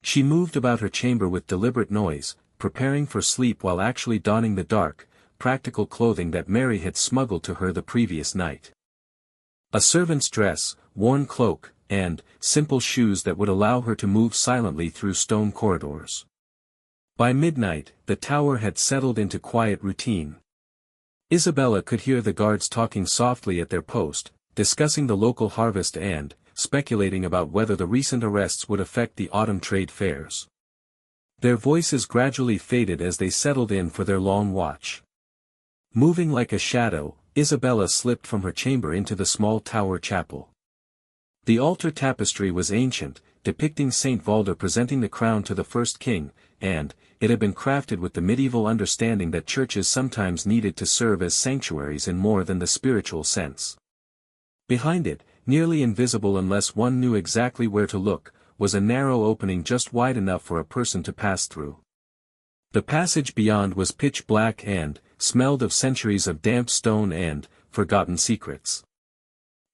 She moved about her chamber with deliberate noise, preparing for sleep while actually donning the dark, practical clothing that Mary had smuggled to her the previous night. A servant's dress, worn cloak, and simple shoes that would allow her to move silently through stone corridors. By midnight, the tower had settled into quiet routine. Isabella could hear the guards talking softly at their post, discussing the local harvest and speculating about whether the recent arrests would affect the autumn trade fairs. Their voices gradually faded as they settled in for their long watch. Moving like a shadow, Isabella slipped from her chamber into the small tower chapel. The altar tapestry was ancient, depicting Saint Valda presenting the crown to the first king, and it had been crafted with the medieval understanding that churches sometimes needed to serve as sanctuaries in more than the spiritual sense. Behind it, nearly invisible unless one knew exactly where to look, was a narrow opening just wide enough for a person to pass through. The passage beyond was pitch black and smelled of centuries of damp stone and forgotten secrets.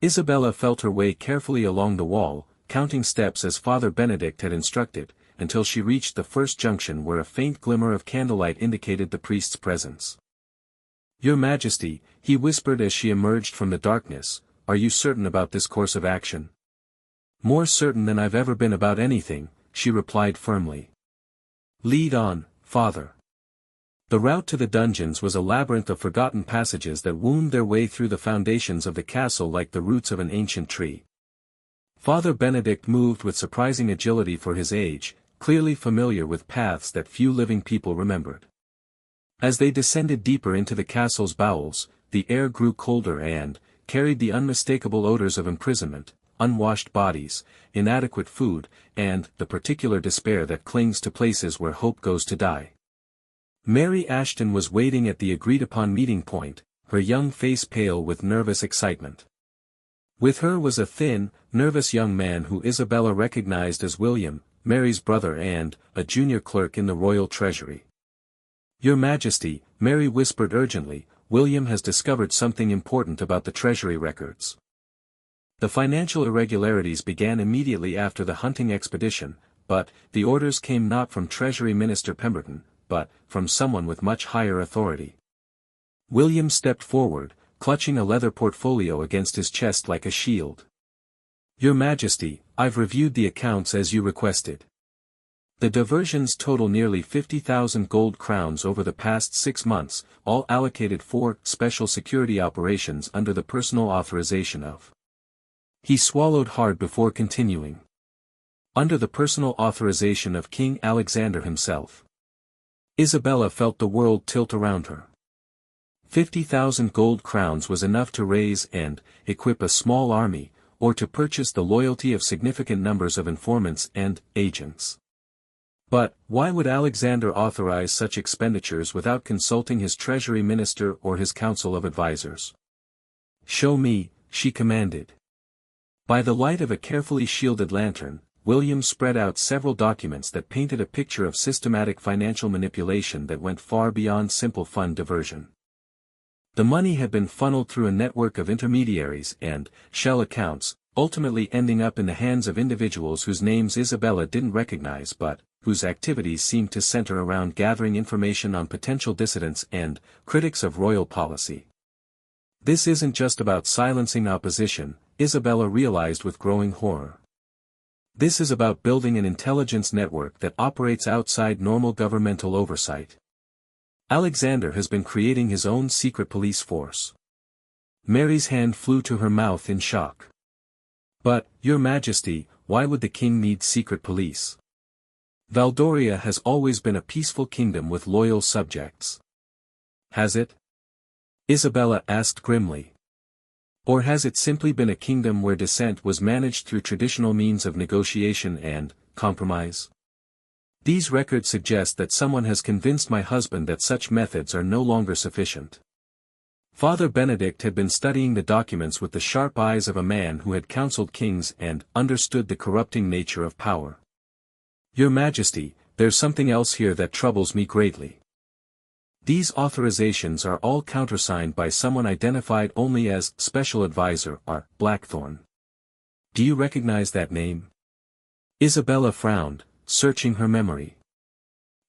Isabella felt her way carefully along the wall, counting steps as Father Benedict had instructed, until she reached the first junction where a faint glimmer of candlelight indicated the priest's presence. "Your Majesty," he whispered as she emerged from the darkness, "are you certain about this course of action?" "More certain than I've ever been about anything," she replied firmly. "Lead on, Father." The route to the dungeons was a labyrinth of forgotten passages that wound their way through the foundations of the castle like the roots of an ancient tree. Father Benedict moved with surprising agility for his age, clearly familiar with paths that few living people remembered. As they descended deeper into the castle's bowels, the air grew colder and carried the unmistakable odors of imprisonment, unwashed bodies, inadequate food, and the particular despair that clings to places where hope goes to die. Mary Ashton was waiting at the agreed-upon meeting point, her young face pale with nervous excitement. With her was a thin, nervous young man who Isabella recognized as William, Mary's brother and a junior clerk in the royal treasury. "Your Majesty," Mary whispered urgently, "William has discovered something important about the treasury records." The financial irregularities began immediately after the hunting expedition, but the orders came not from Treasury Minister Pemberton, but from someone with much higher authority. William stepped forward, clutching a leather portfolio against his chest like a shield. "Your Majesty, I've reviewed the accounts as you requested. The diversions total nearly 50,000 gold crowns over the past 6 months, all allocated for special security operations under the personal authorization of." He swallowed hard before continuing. "Under the personal authorization of King Alexander himself." Isabella felt the world tilt around her. 50,000 gold crowns was enough to raise and equip a small army, or to purchase the loyalty of significant numbers of informants and agents. But, why would Alexander authorize such expenditures without consulting his treasury minister or his council of advisors? "Show me," she commanded. By the light of a carefully shielded lantern, William spread out several documents that painted a picture of systematic financial manipulation that went far beyond simple fund diversion. The money had been funneled through a network of intermediaries and shell accounts, ultimately ending up in the hands of individuals whose names Isabella didn't recognize but whose activities seemed to center around gathering information on potential dissidents and critics of royal policy. This isn't just about silencing opposition, Isabella realized with growing horror. This is about building an intelligence network that operates outside normal governmental oversight. Alexander has been creating his own secret police force. Mary's hand flew to her mouth in shock. "But, Your Majesty, why would the king need secret police? Valdoria has always been a peaceful kingdom with loyal subjects." "Has it?" Isabella asked grimly. "Or has it simply been a kingdom where dissent was managed through traditional means of negotiation and compromise? These records suggest that someone has convinced my husband that such methods are no longer sufficient." Father Benedict had been studying the documents with the sharp eyes of a man who had counseled kings and understood the corrupting nature of power. "Your Majesty, there's something else here that troubles me greatly. These authorizations are all countersigned by someone identified only as Special Advisor R. Blackthorne. Do you recognize that name?" Isabella frowned, searching her memory.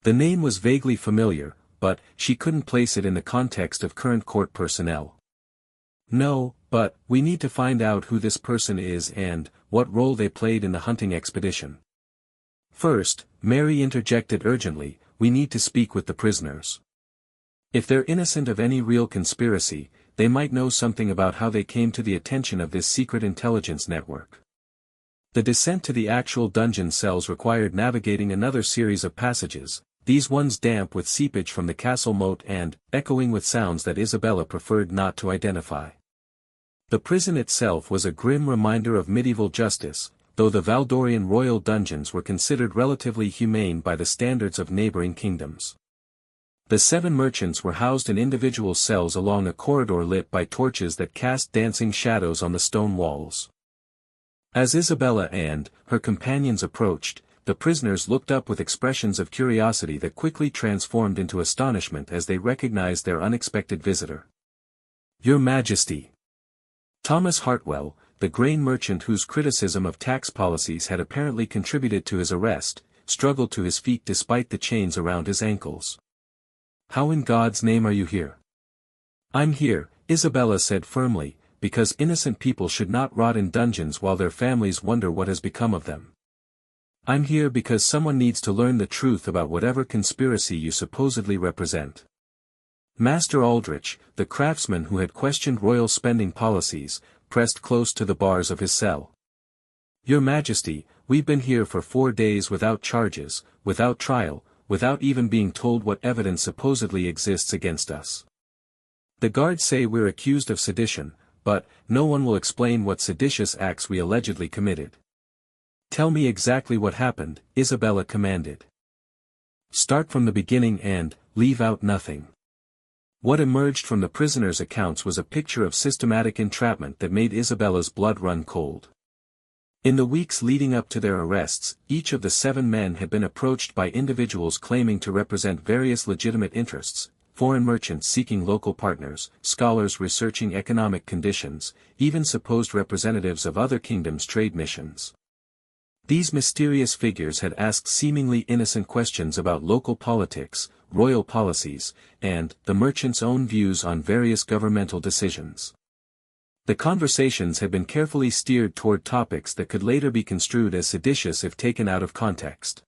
The name was vaguely familiar, but she couldn't place it in the context of current court personnel. "No, but we need to find out who this person is and what role they played in the hunting expedition." "First," Mary interjected urgently, "we need to speak with the prisoners. If they're innocent of any real conspiracy, they might know something about how they came to the attention of this secret intelligence network." The descent to the actual dungeon cells required navigating another series of passages, these ones damp with seepage from the castle moat and echoing with sounds that Isabella preferred not to identify. The prison itself was a grim reminder of medieval justice, though the Valdorian royal dungeons were considered relatively humane by the standards of neighboring kingdoms. The 7 merchants were housed in individual cells along a corridor lit by torches that cast dancing shadows on the stone walls. As Isabella and her companions approached, the prisoners looked up with expressions of curiosity that quickly transformed into astonishment as they recognized their unexpected visitor. "Your Majesty!" Thomas Hartwell, the grain merchant whose criticism of tax policies had apparently contributed to his arrest, struggled to his feet despite the chains around his ankles. "How in God's name are you here?" "I'm here," Isabella said firmly, "because innocent people should not rot in dungeons while their families wonder what has become of them. I'm here because someone needs to learn the truth about whatever conspiracy you supposedly represent." Master Aldrich, the craftsman who had questioned royal spending policies, pressed close to the bars of his cell. "Your Majesty, we've been here for 4 days without charges, without trial, without even being told what evidence supposedly exists against us. The guards say we're accused of sedition, but no one will explain what seditious acts we allegedly committed." "Tell me exactly what happened," Isabella commanded. "Start from the beginning and leave out nothing." What emerged from the prisoners' accounts was a picture of systematic entrapment that made Isabella's blood run cold. In the weeks leading up to their arrests, each of the 7 men had been approached by individuals claiming to represent various legitimate interests: foreign merchants seeking local partners, scholars researching economic conditions, even supposed representatives of other kingdoms' trade missions. These mysterious figures had asked seemingly innocent questions about local politics, royal policies, and the merchants' own views on various governmental decisions. The conversations had been carefully steered toward topics that could later be construed as seditious if taken out of context.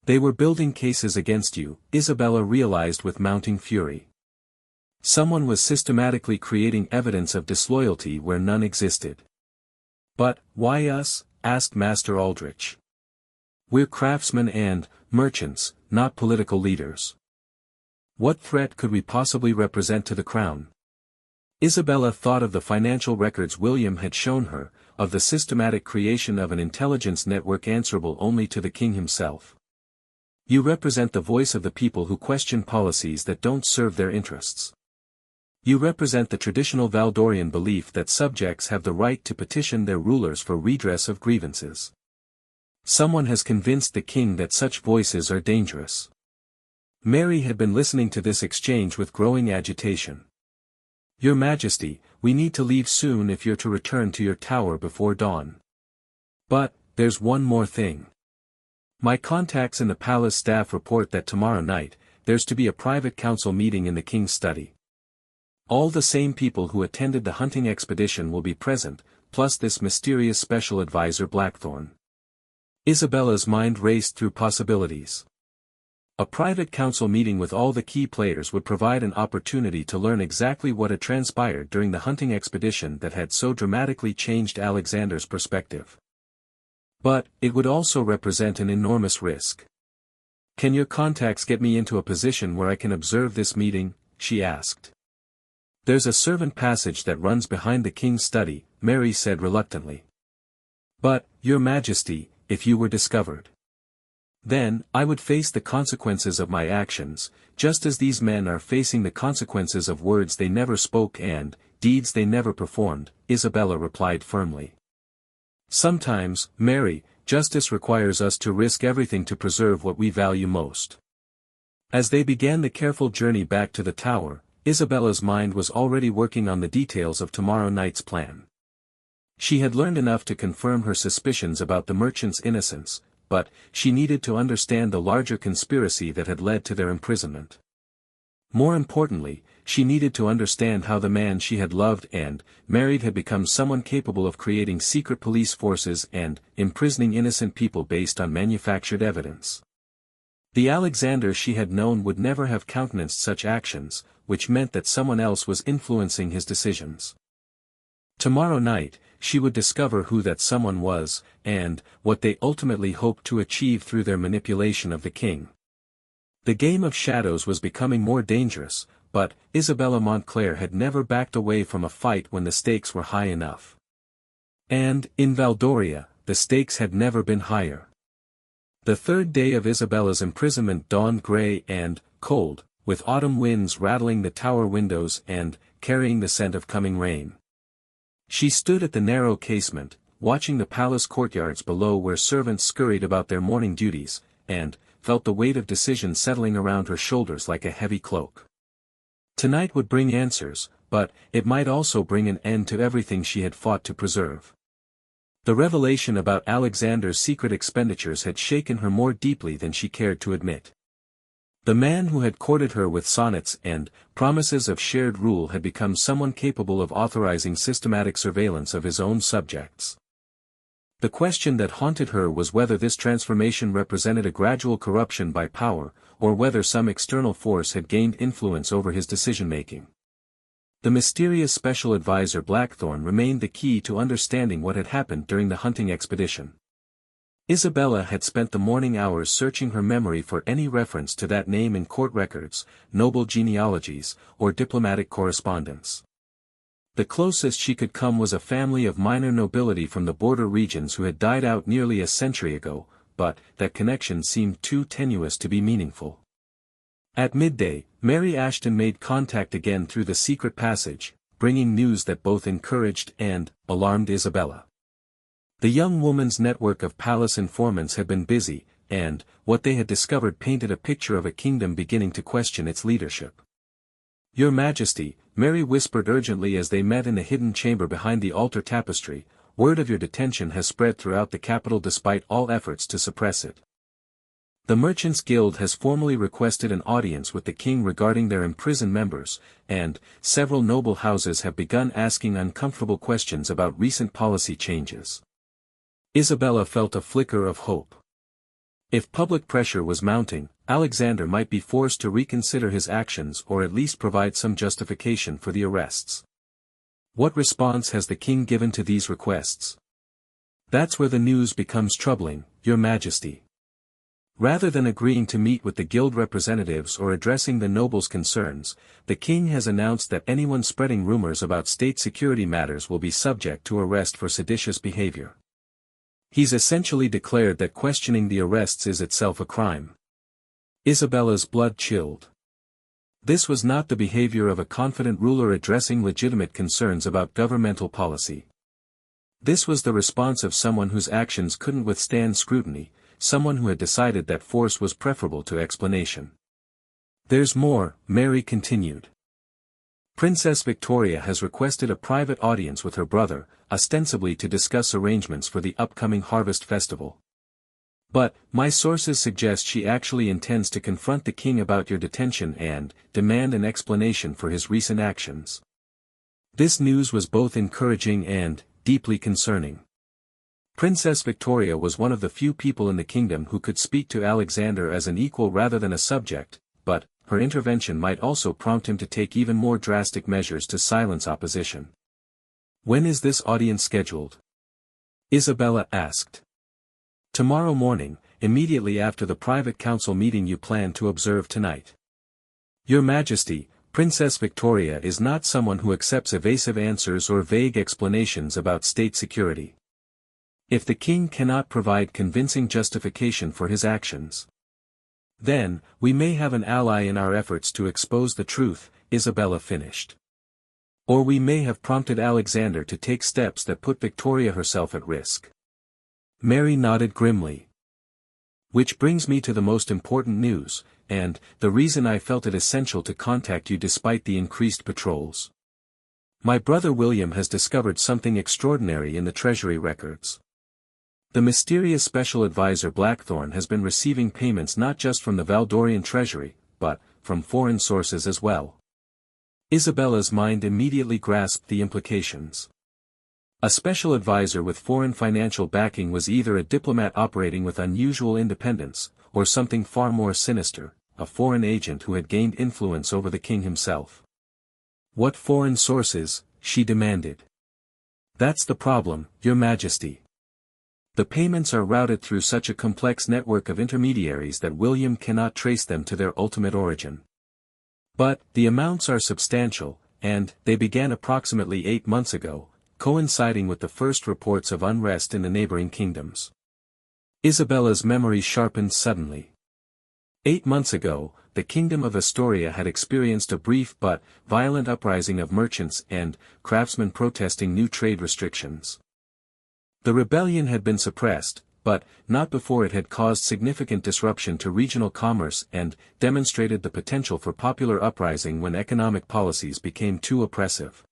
"They were building cases against you," Isabella realized with mounting fury. Someone was systematically creating evidence of disloyalty where none existed. "But, why us?" asked Master Aldrich. "We're craftsmen and merchants, not political leaders. What threat could we possibly represent to the crown?" Isabella thought of the financial records William had shown her, of the systematic creation of an intelligence network answerable only to the king himself. "You represent the voice of the people who question policies that don't serve their interests. You represent the traditional Valdorian belief that subjects have the right to petition their rulers for redress of grievances. Someone has convinced the king that such voices are dangerous." Mary had been listening to this exchange with growing agitation. "Your Majesty, we need to leave soon if you're to return to your tower before dawn. But, there's one more thing. My contacts in the palace staff report that tomorrow night, there's to be a private council meeting in the king's study. All the same people who attended the hunting expedition will be present, plus this mysterious special advisor Blackthorn." Isabella's mind raced through possibilities. A private council meeting with all the key players would provide an opportunity to learn exactly what had transpired during the hunting expedition that had so dramatically changed Alexander's perspective. But, it would also represent an enormous risk. "Can your contacts get me into a position where I can observe this meeting?" she asked. "There's a servant passage that runs behind the king's study," Mary said reluctantly. "But, Your Majesty, if you were discovered, then I would face the consequences of my actions, just as these men are facing the consequences of words they never spoke and deeds they never performed," Isabella replied firmly. "Sometimes, Mary, justice requires us to risk everything to preserve what we value most." As they began the careful journey back to the tower, Isabella's mind was already working on the details of tomorrow night's plan. She had learned enough to confirm her suspicions about the merchant's innocence, but she needed to understand the larger conspiracy that had led to their imprisonment. More importantly, she needed to understand how the man she had loved and married had become someone capable of creating secret police forces and imprisoning innocent people based on manufactured evidence. The Alexander she had known would never have countenanced such actions, which meant that someone else was influencing his decisions. Tomorrow night, she would discover who that someone was, and what they ultimately hoped to achieve through their manipulation of the king. The game of shadows was becoming more dangerous, but Isabella Montclair had never backed away from a fight when the stakes were high enough. And, in Valdoria, the stakes had never been higher. The 3rd day of Isabella's imprisonment dawned grey and cold, with autumn winds rattling the tower windows and carrying the scent of coming rain. She stood at the narrow casement, watching the palace courtyards below where servants scurried about their morning duties, and felt the weight of decision settling around her shoulders like a heavy cloak. Tonight would bring answers, but it might also bring an end to everything she had fought to preserve. The revelation about Alexander's secret expenditures had shaken her more deeply than she cared to admit. The man who had courted her with sonnets and promises of shared rule had become someone capable of authorizing systematic surveillance of his own subjects. The question that haunted her was whether this transformation represented a gradual corruption by power, or whether some external force had gained influence over his decision-making. The mysterious special advisor Blackthorn remained the key to understanding what had happened during the hunting expedition. Isabella had spent the morning hours searching her memory for any reference to that name in court records, noble genealogies, or diplomatic correspondence. The closest she could come was a family of minor nobility from the border regions who had died out nearly a century ago, but that connection seemed too tenuous to be meaningful. At midday, Mary Ashton made contact again through the secret passage, bringing news that both encouraged and alarmed Isabella. The young woman's network of palace informants had been busy, and what they had discovered painted a picture of a kingdom beginning to question its leadership. "Your Majesty," Mary whispered urgently as they met in the hidden chamber behind the altar tapestry, "word of your detention has spread throughout the capital despite all efforts to suppress it. The Merchants' Guild has formally requested an audience with the king regarding their imprisoned members, and several noble houses have begun asking uncomfortable questions about recent policy changes." Isabella felt a flicker of hope. If public pressure was mounting, Alexander might be forced to reconsider his actions or at least provide some justification for the arrests. What response has the king given to these requests? That's where the news becomes troubling, Your Majesty. Rather than agreeing to meet with the guild representatives or addressing the nobles' concerns, the king has announced that anyone spreading rumors about state security matters will be subject to arrest for seditious behavior. He's essentially declared that questioning the arrests is itself a crime. Isabella's blood chilled. This was not the behavior of a confident ruler addressing legitimate concerns about governmental policy. This was the response of someone whose actions couldn't withstand scrutiny, someone who had decided that force was preferable to explanation. "There's more," Mary continued. "Princess Victoria has requested a private audience with her brother, ostensibly to discuss arrangements for the upcoming harvest festival. But, my sources suggest she actually intends to confront the king about your detention and demand an explanation for his recent actions." This news was both encouraging and deeply concerning. Princess Victoria was one of the few people in the kingdom who could speak to Alexander as an equal rather than a subject, but her intervention might also prompt him to take even more drastic measures to silence opposition. "When is this audience scheduled?" Isabella asked. "Tomorrow morning, immediately after the private council meeting you plan to observe tonight. Your Majesty, Princess Victoria is not someone who accepts evasive answers or vague explanations about state security. If the king cannot provide convincing justification for his actions, then, we may have an ally in our efforts to expose the truth," Isabella finished. "Or we may have prompted Alexander to take steps that put Victoria herself at risk." Mary nodded grimly. "Which brings me to the most important news, and the reason I felt it essential to contact you despite the increased patrols. My brother William has discovered something extraordinary in the Treasury records. The mysterious special advisor Blackthorn has been receiving payments not just from the Valdorian treasury, but from foreign sources as well." Isabella's mind immediately grasped the implications. A special advisor with foreign financial backing was either a diplomat operating with unusual independence, or something far more sinister, a foreign agent who had gained influence over the king himself. "What foreign sources?" she demanded. "That's the problem, Your Majesty. The payments are routed through such a complex network of intermediaries that William cannot trace them to their ultimate origin. But, the amounts are substantial, and they began approximately 8 months ago, coinciding with the first reports of unrest in the neighboring kingdoms." Isabella's memory sharpened suddenly. 8 months ago, the kingdom of Astoria had experienced a brief but violent uprising of merchants and craftsmen protesting new trade restrictions. The rebellion had been suppressed, but not before it had caused significant disruption to regional commerce and demonstrated the potential for popular uprising when economic policies became too oppressive.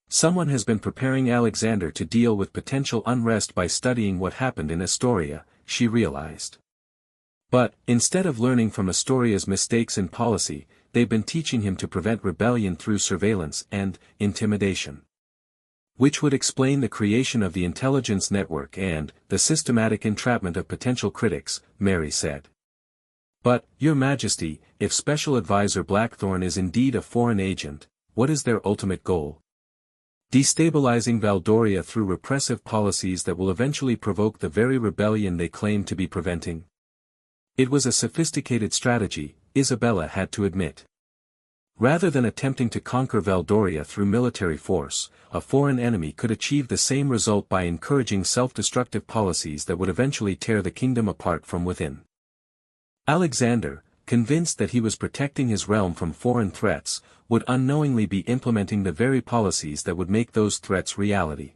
Someone has been preparing Alexander to deal with potential unrest by studying what happened in Astoria, she realized. But, instead of learning from Astoria's mistakes in policy, they've been teaching him to prevent rebellion through surveillance and intimidation. Which would explain the creation of the intelligence network and the systematic entrapment of potential critics, Mary said. But, Your Majesty, if Special Advisor Blackthorne is indeed a foreign agent, what is their ultimate goal? Destabilizing Valdoria through repressive policies that will eventually provoke the very rebellion they claim to be preventing? It was a sophisticated strategy, Isabella had to admit. Rather than attempting to conquer Valdoria through military force, a foreign enemy could achieve the same result by encouraging self-destructive policies that would eventually tear the kingdom apart from within. Alexander, convinced that he was protecting his realm from foreign threats, would unknowingly be implementing the very policies that would make those threats reality.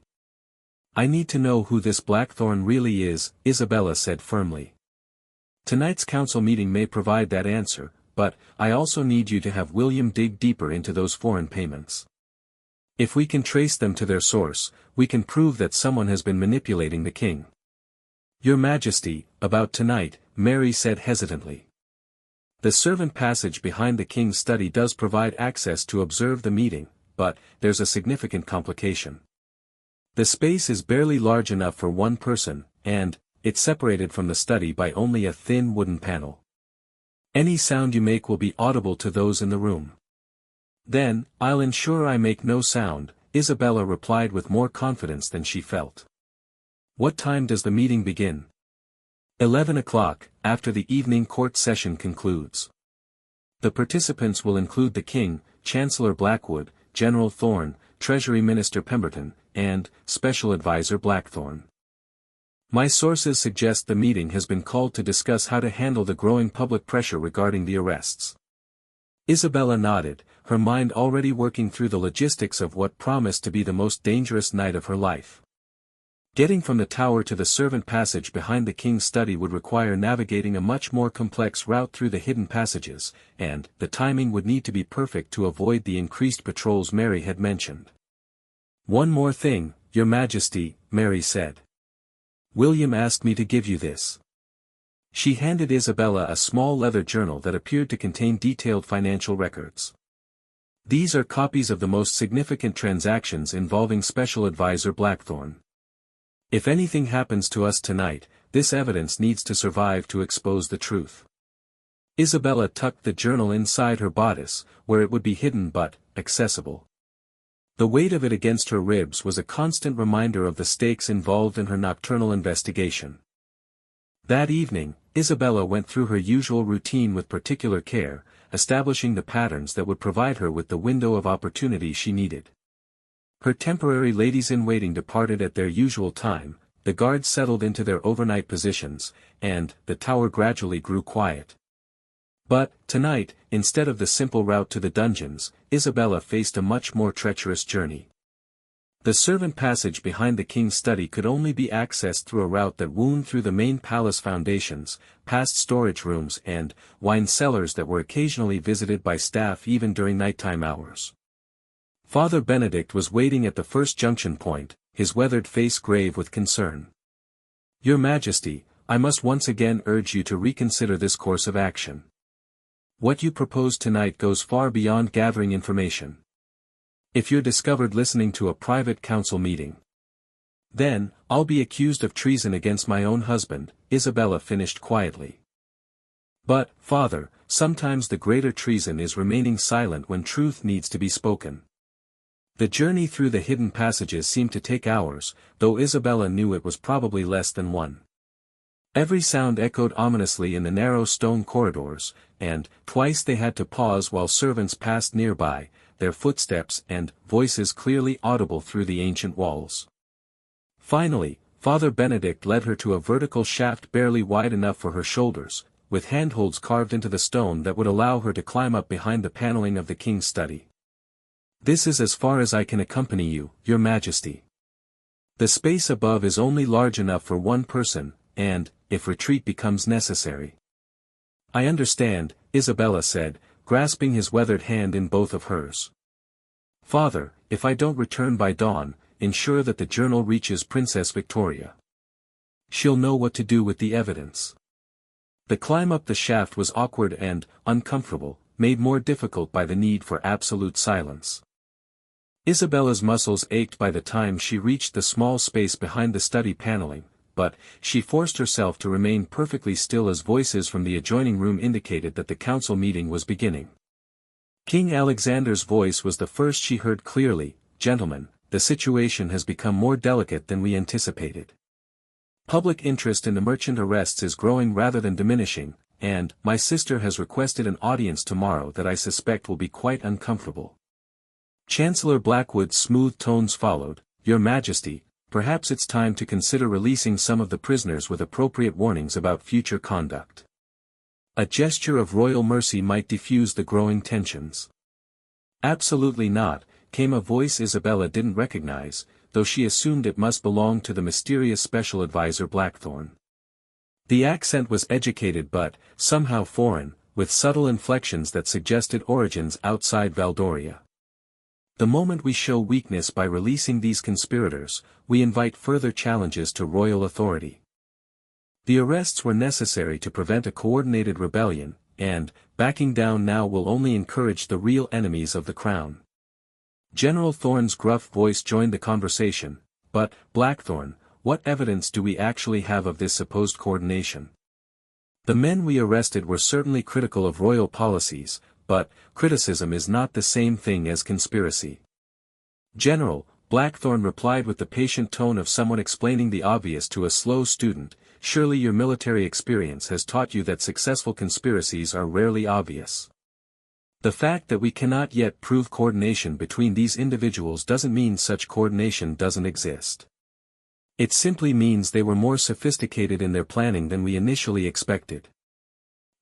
I need to know who this Blackthorne really is, Isabella said firmly. Tonight's council meeting may provide that answer, but I also need you to have William dig deeper into those foreign payments. If we can trace them to their source, we can prove that someone has been manipulating the king. Your Majesty, about tonight, Mary said hesitantly. The servant passage behind the king's study does provide access to observe the meeting, but there's a significant complication. The space is barely large enough for one person, and it's separated from the study by only a thin wooden panel. Any sound you make will be audible to those in the room. Then, I'll ensure I make no sound, Isabella replied with more confidence than she felt. What time does the meeting begin? 11 o'clock, after the evening court session concludes. The participants will include the King, Chancellor Blackwood, General Thorne, Treasury Minister Pemberton, and Special Advisor Blackthorne. My sources suggest the meeting has been called to discuss how to handle the growing public pressure regarding the arrests. Isabella nodded, her mind already working through the logistics of what promised to be the most dangerous night of her life. Getting from the tower to the servant passage behind the king's study would require navigating a much more complex route through the hidden passages, and the timing would need to be perfect to avoid the increased patrols Mary had mentioned. One more thing, Your Majesty, Mary said. William asked me to give you this. She handed Isabella a small leather journal that appeared to contain detailed financial records. These are copies of the most significant transactions involving Special Advisor Blackthorne. If anything happens to us tonight, this evidence needs to survive to expose the truth. Isabella tucked the journal inside her bodice, where it would be hidden but accessible. The weight of it against her ribs was a constant reminder of the stakes involved in her nocturnal investigation. That evening, Isabella went through her usual routine with particular care, establishing the patterns that would provide her with the window of opportunity she needed. Her temporary ladies-in-waiting departed at their usual time, the guards settled into their overnight positions, and the tower gradually grew quiet. But, tonight, instead of the simple route to the dungeons, Isabella faced a much more treacherous journey. The servant passage behind the king's study could only be accessed through a route that wound through the main palace foundations, past storage rooms and wine cellars that were occasionally visited by staff even during nighttime hours. Father Benedict was waiting at the first junction point, his weathered face grave with concern. Your Majesty, I must once again urge you to reconsider this course of action. What you propose tonight goes far beyond gathering information. If you're discovered listening to a private council meeting, then, I'll be accused of treason against my own husband, Isabella finished quietly. But, Father, sometimes the greater treason is remaining silent when truth needs to be spoken. The journey through the hidden passages seemed to take hours, though Isabella knew it was probably less than one. Every sound echoed ominously in the narrow stone corridors, and twice they had to pause while servants passed nearby, their footsteps and voices clearly audible through the ancient walls. Finally, Father Benedict led her to a vertical shaft barely wide enough for her shoulders, with handholds carved into the stone that would allow her to climb up behind the paneling of the king's study. This is as far as I can accompany you, Your Majesty. The space above is only large enough for one person, and, if retreat becomes necessary. I understand, Isabella said, grasping his weathered hand in both of hers. Father, if I don't return by dawn, ensure that the journal reaches Princess Victoria. She'll know what to do with the evidence. The climb up the shaft was awkward and uncomfortable, made more difficult by the need for absolute silence. Isabella's muscles ached by the time she reached the small space behind the study paneling, but she forced herself to remain perfectly still as voices from the adjoining room indicated that the council meeting was beginning. King Alexander's voice was the first she heard clearly. Gentlemen, the situation has become more delicate than we anticipated. Public interest in the merchant arrests is growing rather than diminishing, and my sister has requested an audience tomorrow that I suspect will be quite uncomfortable. Chancellor Blackwood's smooth tones followed. Your Majesty, perhaps it's time to consider releasing some of the prisoners with appropriate warnings about future conduct. A gesture of royal mercy might diffuse the growing tensions. Absolutely not, came a voice Isabella didn't recognize, though she assumed it must belong to the mysterious special advisor Blackthorn. The accent was educated but, somehow foreign, with subtle inflections that suggested origins outside Valdoria. The moment we show weakness by releasing these conspirators, we invite further challenges to royal authority. The arrests were necessary to prevent a coordinated rebellion, and, backing down now will only encourage the real enemies of the crown. General Thorne's gruff voice joined the conversation, but, Blackthorn, what evidence do we actually have of this supposed coordination? The men we arrested were certainly critical of royal policies, but, criticism is not the same thing as conspiracy. General, Blackthorn replied with the patient tone of someone explaining the obvious to a slow student, surely your military experience has taught you that successful conspiracies are rarely obvious. The fact that we cannot yet prove coordination between these individuals doesn't mean such coordination doesn't exist. It simply means they were more sophisticated in their planning than we initially expected.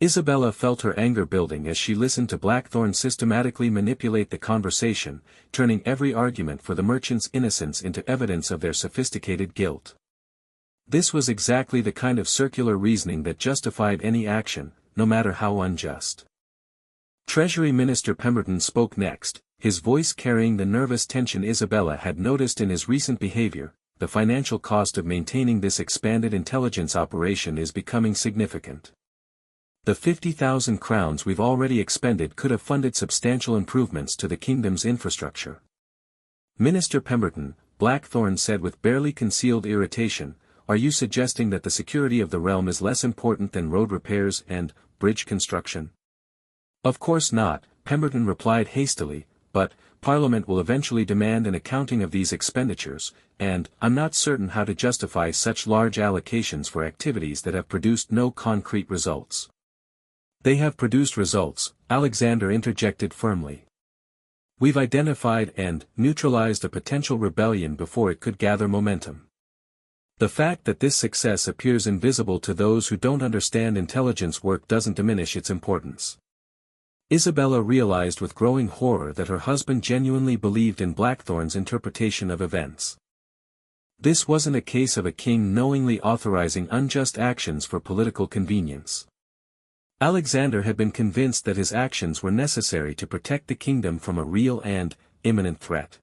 Isabella felt her anger building as she listened to Blackthorn systematically manipulate the conversation, turning every argument for the merchant's innocence into evidence of their sophisticated guilt. This was exactly the kind of circular reasoning that justified any action, no matter how unjust. Treasury Minister Pemberton spoke next, his voice carrying the nervous tension Isabella had noticed in his recent behavior. The financial cost of maintaining this expanded intelligence operation is becoming significant. The 50,000 crowns we've already expended could have funded substantial improvements to the kingdom's infrastructure. Minister Pemberton, Blackthorn said with barely concealed irritation, are you suggesting that the security of the realm is less important than road repairs and bridge construction? Of course not, Pemberton replied hastily, but Parliament will eventually demand an accounting of these expenditures, and I'm not certain how to justify such large allocations for activities that have produced no concrete results. They have produced results, Alexander interjected firmly. We've identified and neutralized a potential rebellion before it could gather momentum. The fact that this success appears invisible to those who don't understand intelligence work doesn't diminish its importance. Isabella realized with growing horror that her husband genuinely believed in Blackthorn's interpretation of events. This wasn't a case of a king knowingly authorizing unjust actions for political convenience. Alexander had been convinced that his actions were necessary to protect the kingdom from a real and imminent threat.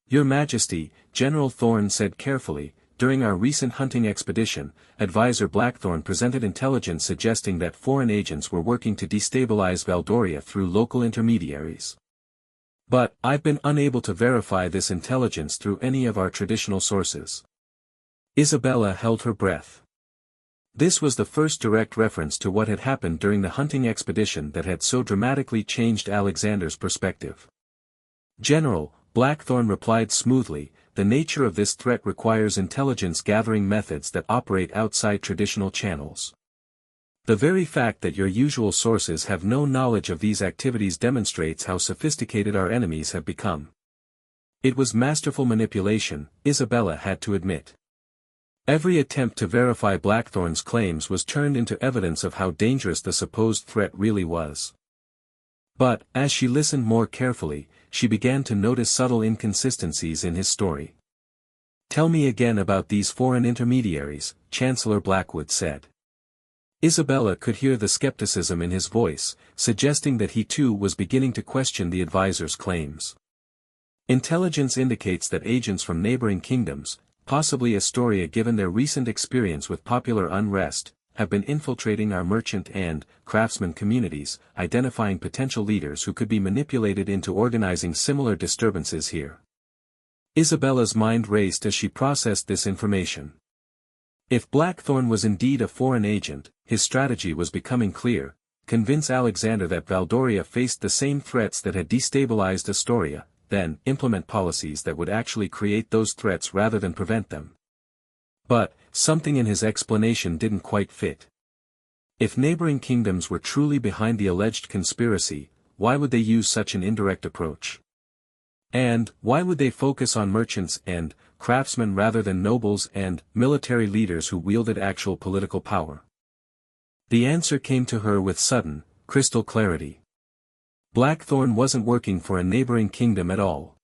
Your Majesty, General Thorne said carefully, during our recent hunting expedition, Advisor Blackthorn presented intelligence suggesting that foreign agents were working to destabilize Valdoria through local intermediaries. But, I've been unable to verify this intelligence through any of our traditional sources. Isabella held her breath. This was the first direct reference to what had happened during the hunting expedition that had so dramatically changed Alexander's perspective. General, Blackthorn replied smoothly, the nature of this threat requires intelligence-gathering methods that operate outside traditional channels. The very fact that your usual sources have no knowledge of these activities demonstrates how sophisticated our enemies have become. It was masterful manipulation, Isabella had to admit. Every attempt to verify Blackthorn's claims was turned into evidence of how dangerous the supposed threat really was. But, as she listened more carefully, she began to notice subtle inconsistencies in his story. "Tell me again about these foreign intermediaries," Chancellor Blackwood said. Isabella could hear the skepticism in his voice, suggesting that he too was beginning to question the advisor's claims. "Intelligence indicates that agents from neighboring kingdoms, possibly Astoria given their recent experience with popular unrest, have been infiltrating our merchant and craftsman communities, identifying potential leaders who could be manipulated into organizing similar disturbances here." Isabella's mind raced as she processed this information. If Blackthorn was indeed a foreign agent, his strategy was becoming clear: convince Alexander that Valdoria faced the same threats that had destabilized Astoria, then implement policies that would actually create those threats rather than prevent them. But, something in his explanation didn't quite fit. If neighboring kingdoms were truly behind the alleged conspiracy, why would they use such an indirect approach? And, why would they focus on merchants and craftsmen rather than nobles and military leaders who wielded actual political power? The answer came to her with sudden, crystal clarity. Blackthorn wasn't working for a neighboring kingdom at all.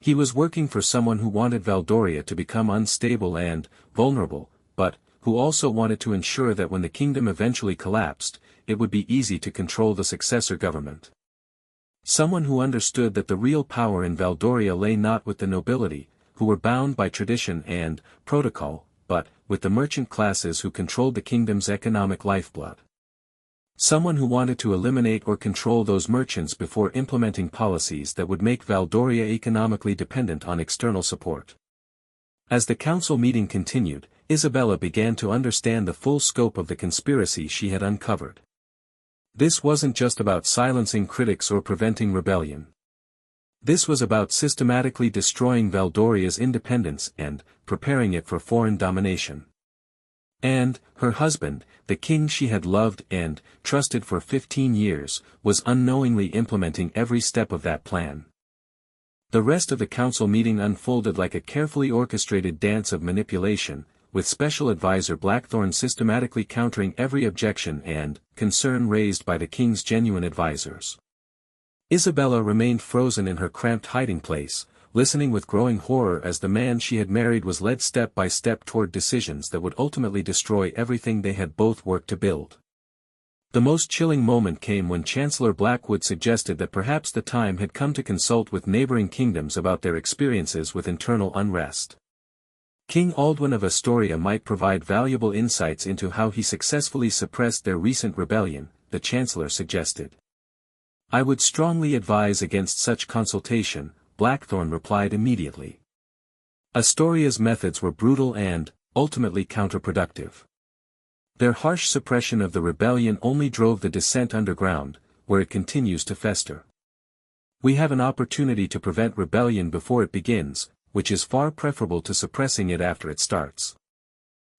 He was working for someone who wanted Valdoria to become unstable and vulnerable, but who also wanted to ensure that when the kingdom eventually collapsed, it would be easy to control the successor government. Someone who understood that the real power in Valdoria lay not with the nobility, who were bound by tradition and protocol, but with the merchant classes who controlled the kingdom's economic lifeblood. Someone who wanted to eliminate or control those merchants before implementing policies that would make Valdoria economically dependent on external support. As the council meeting continued, Isabella began to understand the full scope of the conspiracy she had uncovered. This wasn't just about silencing critics or preventing rebellion. This was about systematically destroying Valdoria's independence and preparing it for foreign domination. And, her husband, the king she had loved and trusted for 15 years, was unknowingly implementing every step of that plan. The rest of the council meeting unfolded like a carefully orchestrated dance of manipulation, with Special Advisor Blackthorn systematically countering every objection and concern raised by the king's genuine advisors. Isabella remained frozen in her cramped hiding place, listening with growing horror as the man she had married was led step by step toward decisions that would ultimately destroy everything they had both worked to build. The most chilling moment came when Chancellor Blackwood suggested that perhaps the time had come to consult with neighboring kingdoms about their experiences with internal unrest. King Aldwin of Astoria might provide valuable insights into how he successfully suppressed their recent rebellion, the Chancellor suggested. "I would strongly advise against such consultation," Blackthorn replied immediately. Astoria's methods were brutal and, ultimately counterproductive. Their harsh suppression of the rebellion only drove the dissent underground, where it continues to fester. We have an opportunity to prevent rebellion before it begins, which is far preferable to suppressing it after it starts.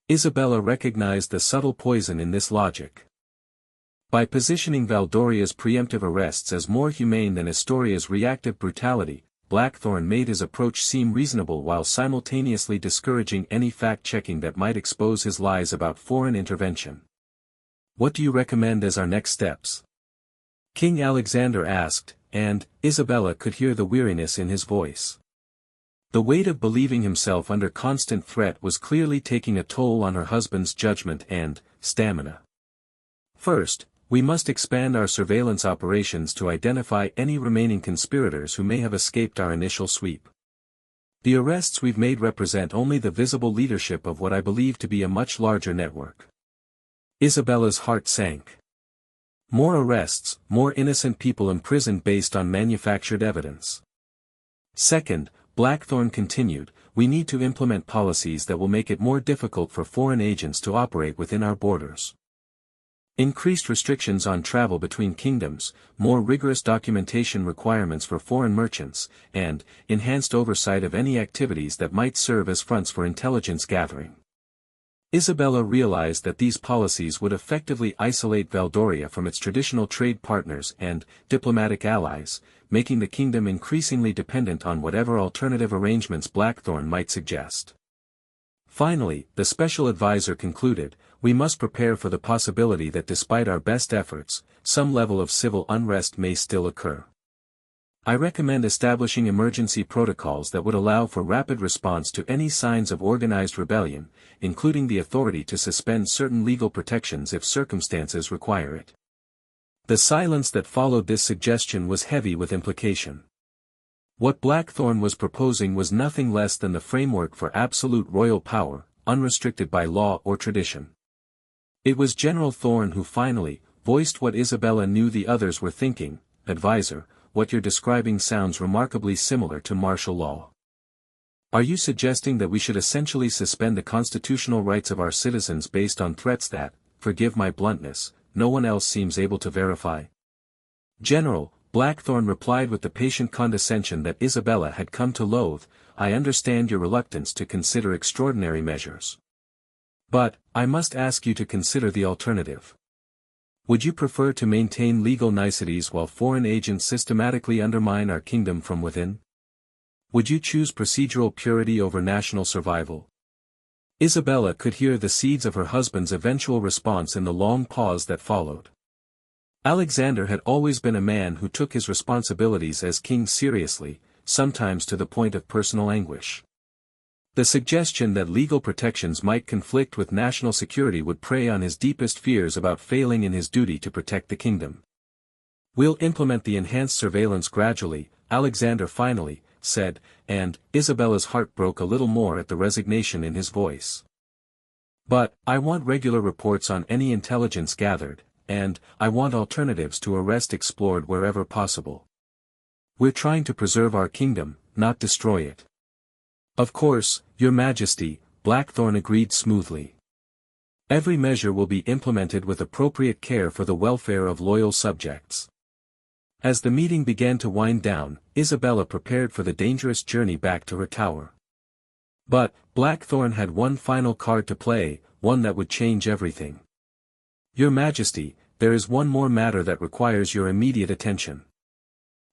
Isabella recognized the subtle poison in this logic. By positioning Valdoria's preemptive arrests as more humane than Astoria's reactive brutality, Blackthorn made his approach seem reasonable while simultaneously discouraging any fact-checking that might expose his lies about foreign intervention. "What do you recommend as our next steps?" King Alexander asked, and Isabella could hear the weariness in his voice. The weight of believing himself under constant threat was clearly taking a toll on her husband's judgment and stamina. "First, we must expand our surveillance operations to identify any remaining conspirators who may have escaped our initial sweep. The arrests we've made represent only the visible leadership of what I believe to be a much larger network." Isabella's heart sank. More arrests, more innocent people imprisoned based on manufactured evidence. "Second," Blackthorn continued, "we need to implement policies that will make it more difficult for foreign agents to operate within our borders. Increased restrictions on travel between kingdoms, more rigorous documentation requirements for foreign merchants, and enhanced oversight of any activities that might serve as fronts for intelligence gathering." Isabella realized that these policies would effectively isolate Valdoria from its traditional trade partners and diplomatic allies, making the kingdom increasingly dependent on whatever alternative arrangements Blackthorn might suggest. Finally, the special advisor concluded, "We must prepare for the possibility that despite our best efforts, some level of civil unrest may still occur." I recommend establishing emergency protocols that would allow for rapid response to any signs of organized rebellion, including the authority to suspend certain legal protections if circumstances require it. The silence that followed this suggestion was heavy with implication. What Blackthorn was proposing was nothing less than the framework for absolute royal power, unrestricted by law or tradition. It was General Thorn who finally voiced what Isabella knew the others were thinking. Advisor, what you're describing sounds remarkably similar to martial law. Are you suggesting that we should essentially suspend the constitutional rights of our citizens based on threats that, forgive my bluntness, no one else seems able to verify? General, Blackthorn replied with the patient condescension that Isabella had come to loathe, I understand your reluctance to consider extraordinary measures. But, I must ask you to consider the alternative. Would you prefer to maintain legal niceties while foreign agents systematically undermine our kingdom from within? Would you choose procedural purity over national survival? Isabella could hear the seeds of her husband's eventual response in the long pause that followed. Alexander had always been a man who took his responsibilities as king seriously, sometimes to the point of personal anguish. The suggestion that legal protections might conflict with national security would prey on his deepest fears about failing in his duty to protect the kingdom. We'll implement the enhanced surveillance gradually, Alexander finally said, and Isabella's heart broke a little more at the resignation in his voice. But, I want regular reports on any intelligence gathered, and, I want alternatives to arrest explored wherever possible. We're trying to preserve our kingdom, not destroy it. Of course, Your Majesty, Blackthorn agreed smoothly. Every measure will be implemented with appropriate care for the welfare of loyal subjects. As the meeting began to wind down, Isabella prepared for the dangerous journey back to her tower. But, Blackthorn had one final card to play, one that would change everything. Your Majesty, there is one more matter that requires your immediate attention.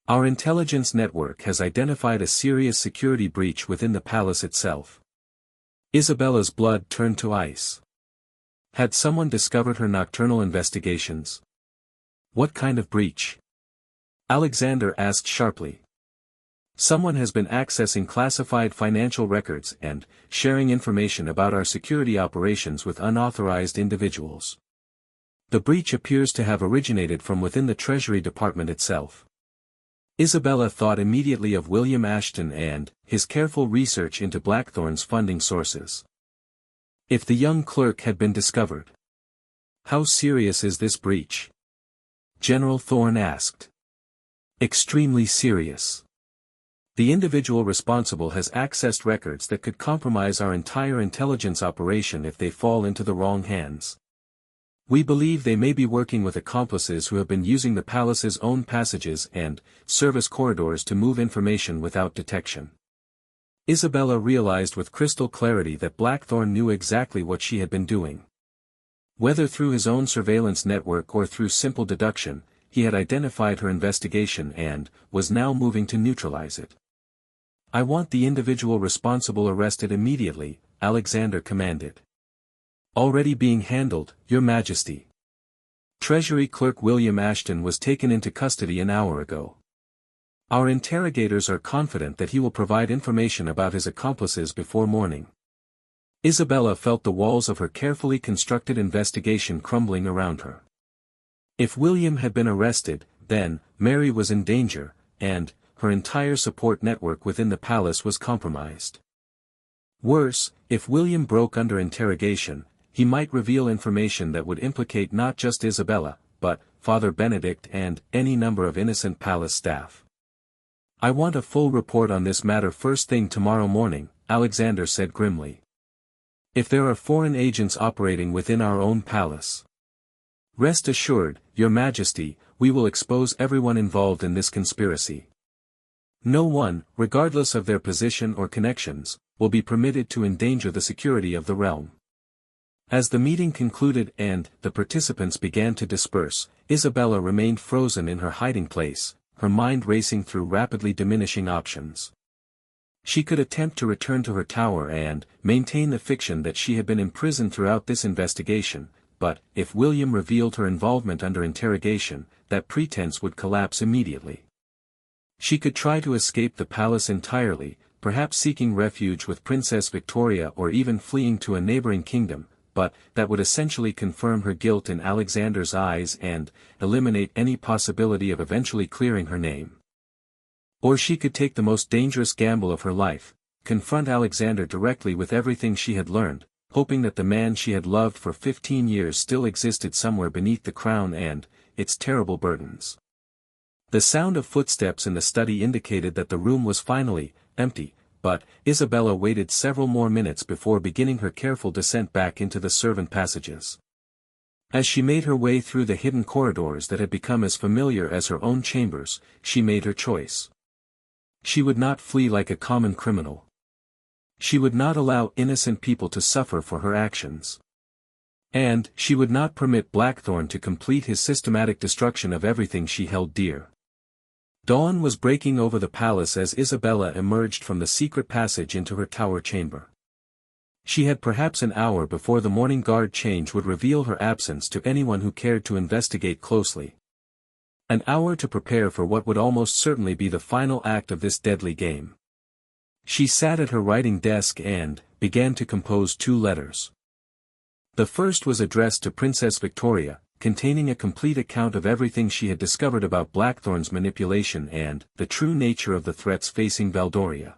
Our intelligence network has identified a serious security breach within the palace itself. Isabella's blood turned to ice. Had someone discovered her nocturnal investigations? What kind of breach? Alexander asked sharply. Someone has been accessing classified financial records and sharing information about our security operations with unauthorized individuals. The breach appears to have originated from within the Treasury Department itself. Isabella thought immediately of William Ashton and his careful research into Blackthorn's funding sources. If the young clerk had been discovered. How serious is this breach? General Thorn asked. Extremely serious. The individual responsible has accessed records that could compromise our entire intelligence operation if they fall into the wrong hands. We believe they may be working with accomplices who have been using the palace's own passages and service corridors to move information without detection. Isabella realized with crystal clarity that Blackthorn knew exactly what she had been doing. Whether through his own surveillance network or through simple deduction, he had identified her investigation and was now moving to neutralize it. I want the individual responsible arrested immediately, Alexander commanded. Already being handled, Your Majesty. Treasury Clerk William Ashton was taken into custody an hour ago. Our interrogators are confident that he will provide information about his accomplices before morning. Isabella felt the walls of her carefully constructed investigation crumbling around her. If William had been arrested, then, Mary was in danger, and her entire support network within the palace was compromised. Worse, if William broke under interrogation, he might reveal information that would implicate not just Isabella, but Father Benedict and any number of innocent palace staff. I want a full report on this matter first thing tomorrow morning, Alexander said grimly. If there are foreign agents operating within our own palace. Rest assured, Your Majesty, we will expose everyone involved in this conspiracy. No one, regardless of their position or connections, will be permitted to endanger the security of the realm. As the meeting concluded and the participants began to disperse, Isabella remained frozen in her hiding place, her mind racing through rapidly diminishing options. She could attempt to return to her tower and maintain the fiction that she had been imprisoned throughout this investigation, but if William revealed her involvement under interrogation, that pretense would collapse immediately. She could try to escape the palace entirely, perhaps seeking refuge with Princess Victoria or even fleeing to a neighboring kingdom, but that would essentially confirm her guilt in Alexander's eyes and eliminate any possibility of eventually clearing her name. Or she could take the most dangerous gamble of her life, confront Alexander directly with everything she had learned, hoping that the man she had loved for 15 years still existed somewhere beneath the crown and its terrible burdens. The sound of footsteps in the study indicated that the room was finally empty, but Isabella waited several more minutes before beginning her careful descent back into the servant passages. As she made her way through the hidden corridors that had become as familiar as her own chambers, she made her choice. She would not flee like a common criminal. She would not allow innocent people to suffer for her actions. And she would not permit Blackthorn to complete his systematic destruction of everything she held dear. Dawn was breaking over the palace as Isabella emerged from the secret passage into her tower chamber. She had perhaps an hour before the morning guard change would reveal her absence to anyone who cared to investigate closely. An hour to prepare for what would almost certainly be the final act of this deadly game. She sat at her writing desk and began to compose 2 letters. The first was addressed to Princess Victoria, containing a complete account of everything she had discovered about Blackthorn's manipulation and the true nature of the threats facing Valdoria.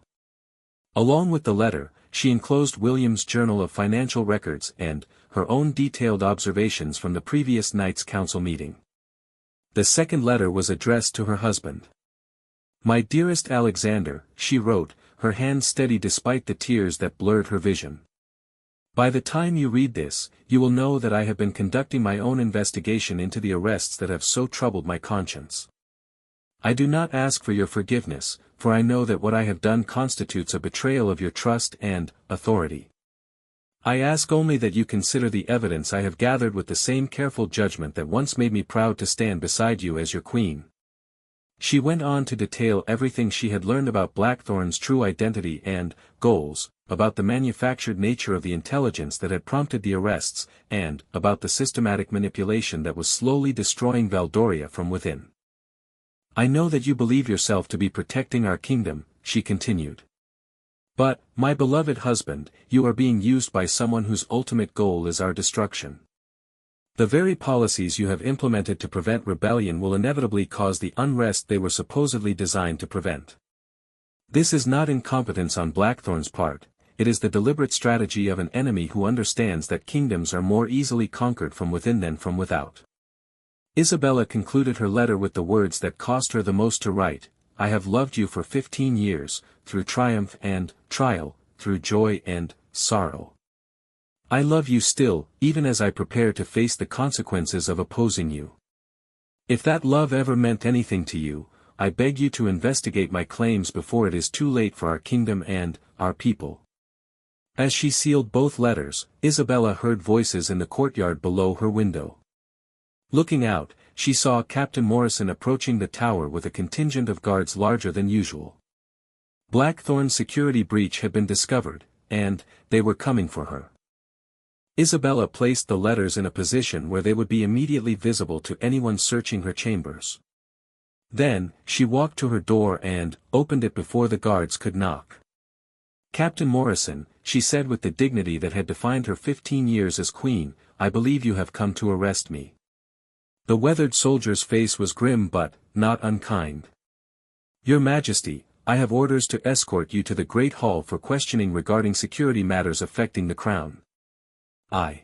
Along with the letter, she enclosed William's journal of financial records and her own detailed observations from the previous night's council meeting. The second letter was addressed to her husband. "My dearest Alexander," she wrote, her hand steady despite the tears that blurred her vision. "By the time you read this, you will know that I have been conducting my own investigation into the arrests that have so troubled my conscience. I do not ask for your forgiveness, for I know that what I have done constitutes a betrayal of your trust and authority. I ask only that you consider the evidence I have gathered with the same careful judgment that once made me proud to stand beside you as your queen." She went on to detail everything she had learned about Blackthorn's true identity and goals, about the manufactured nature of the intelligence that had prompted the arrests, and about the systematic manipulation that was slowly destroying Valdoria from within. "I know that you believe yourself to be protecting our kingdom," she continued. "But, my beloved husband, you are being used by someone whose ultimate goal is our destruction. The very policies you have implemented to prevent rebellion will inevitably cause the unrest they were supposedly designed to prevent. This is not incompetence on Blackthorn's part, it is the deliberate strategy of an enemy who understands that kingdoms are more easily conquered from within than from without." Isabella concluded her letter with the words that cost her the most to write: "I have loved you for 15 years, through triumph and trial, through joy and sorrow. I love you still, even as I prepare to face the consequences of opposing you. If that love ever meant anything to you, I beg you to investigate my claims before it is too late for our kingdom and our people." As she sealed both letters, Isabella heard voices in the courtyard below her window. Looking out, she saw Captain Morrison approaching the tower with a contingent of guards larger than usual. Blackthorn's security breach had been discovered, and they were coming for her. Isabella placed the letters in a position where they would be immediately visible to anyone searching her chambers. Then, she walked to her door and opened it before the guards could knock. "Captain Morrison," she said with the dignity that had defined her 15 years as queen, "I believe you have come to arrest me." The weathered soldier's face was grim but not unkind. "Your Majesty, I have orders to escort you to the Great Hall for questioning regarding security matters affecting the crown." "I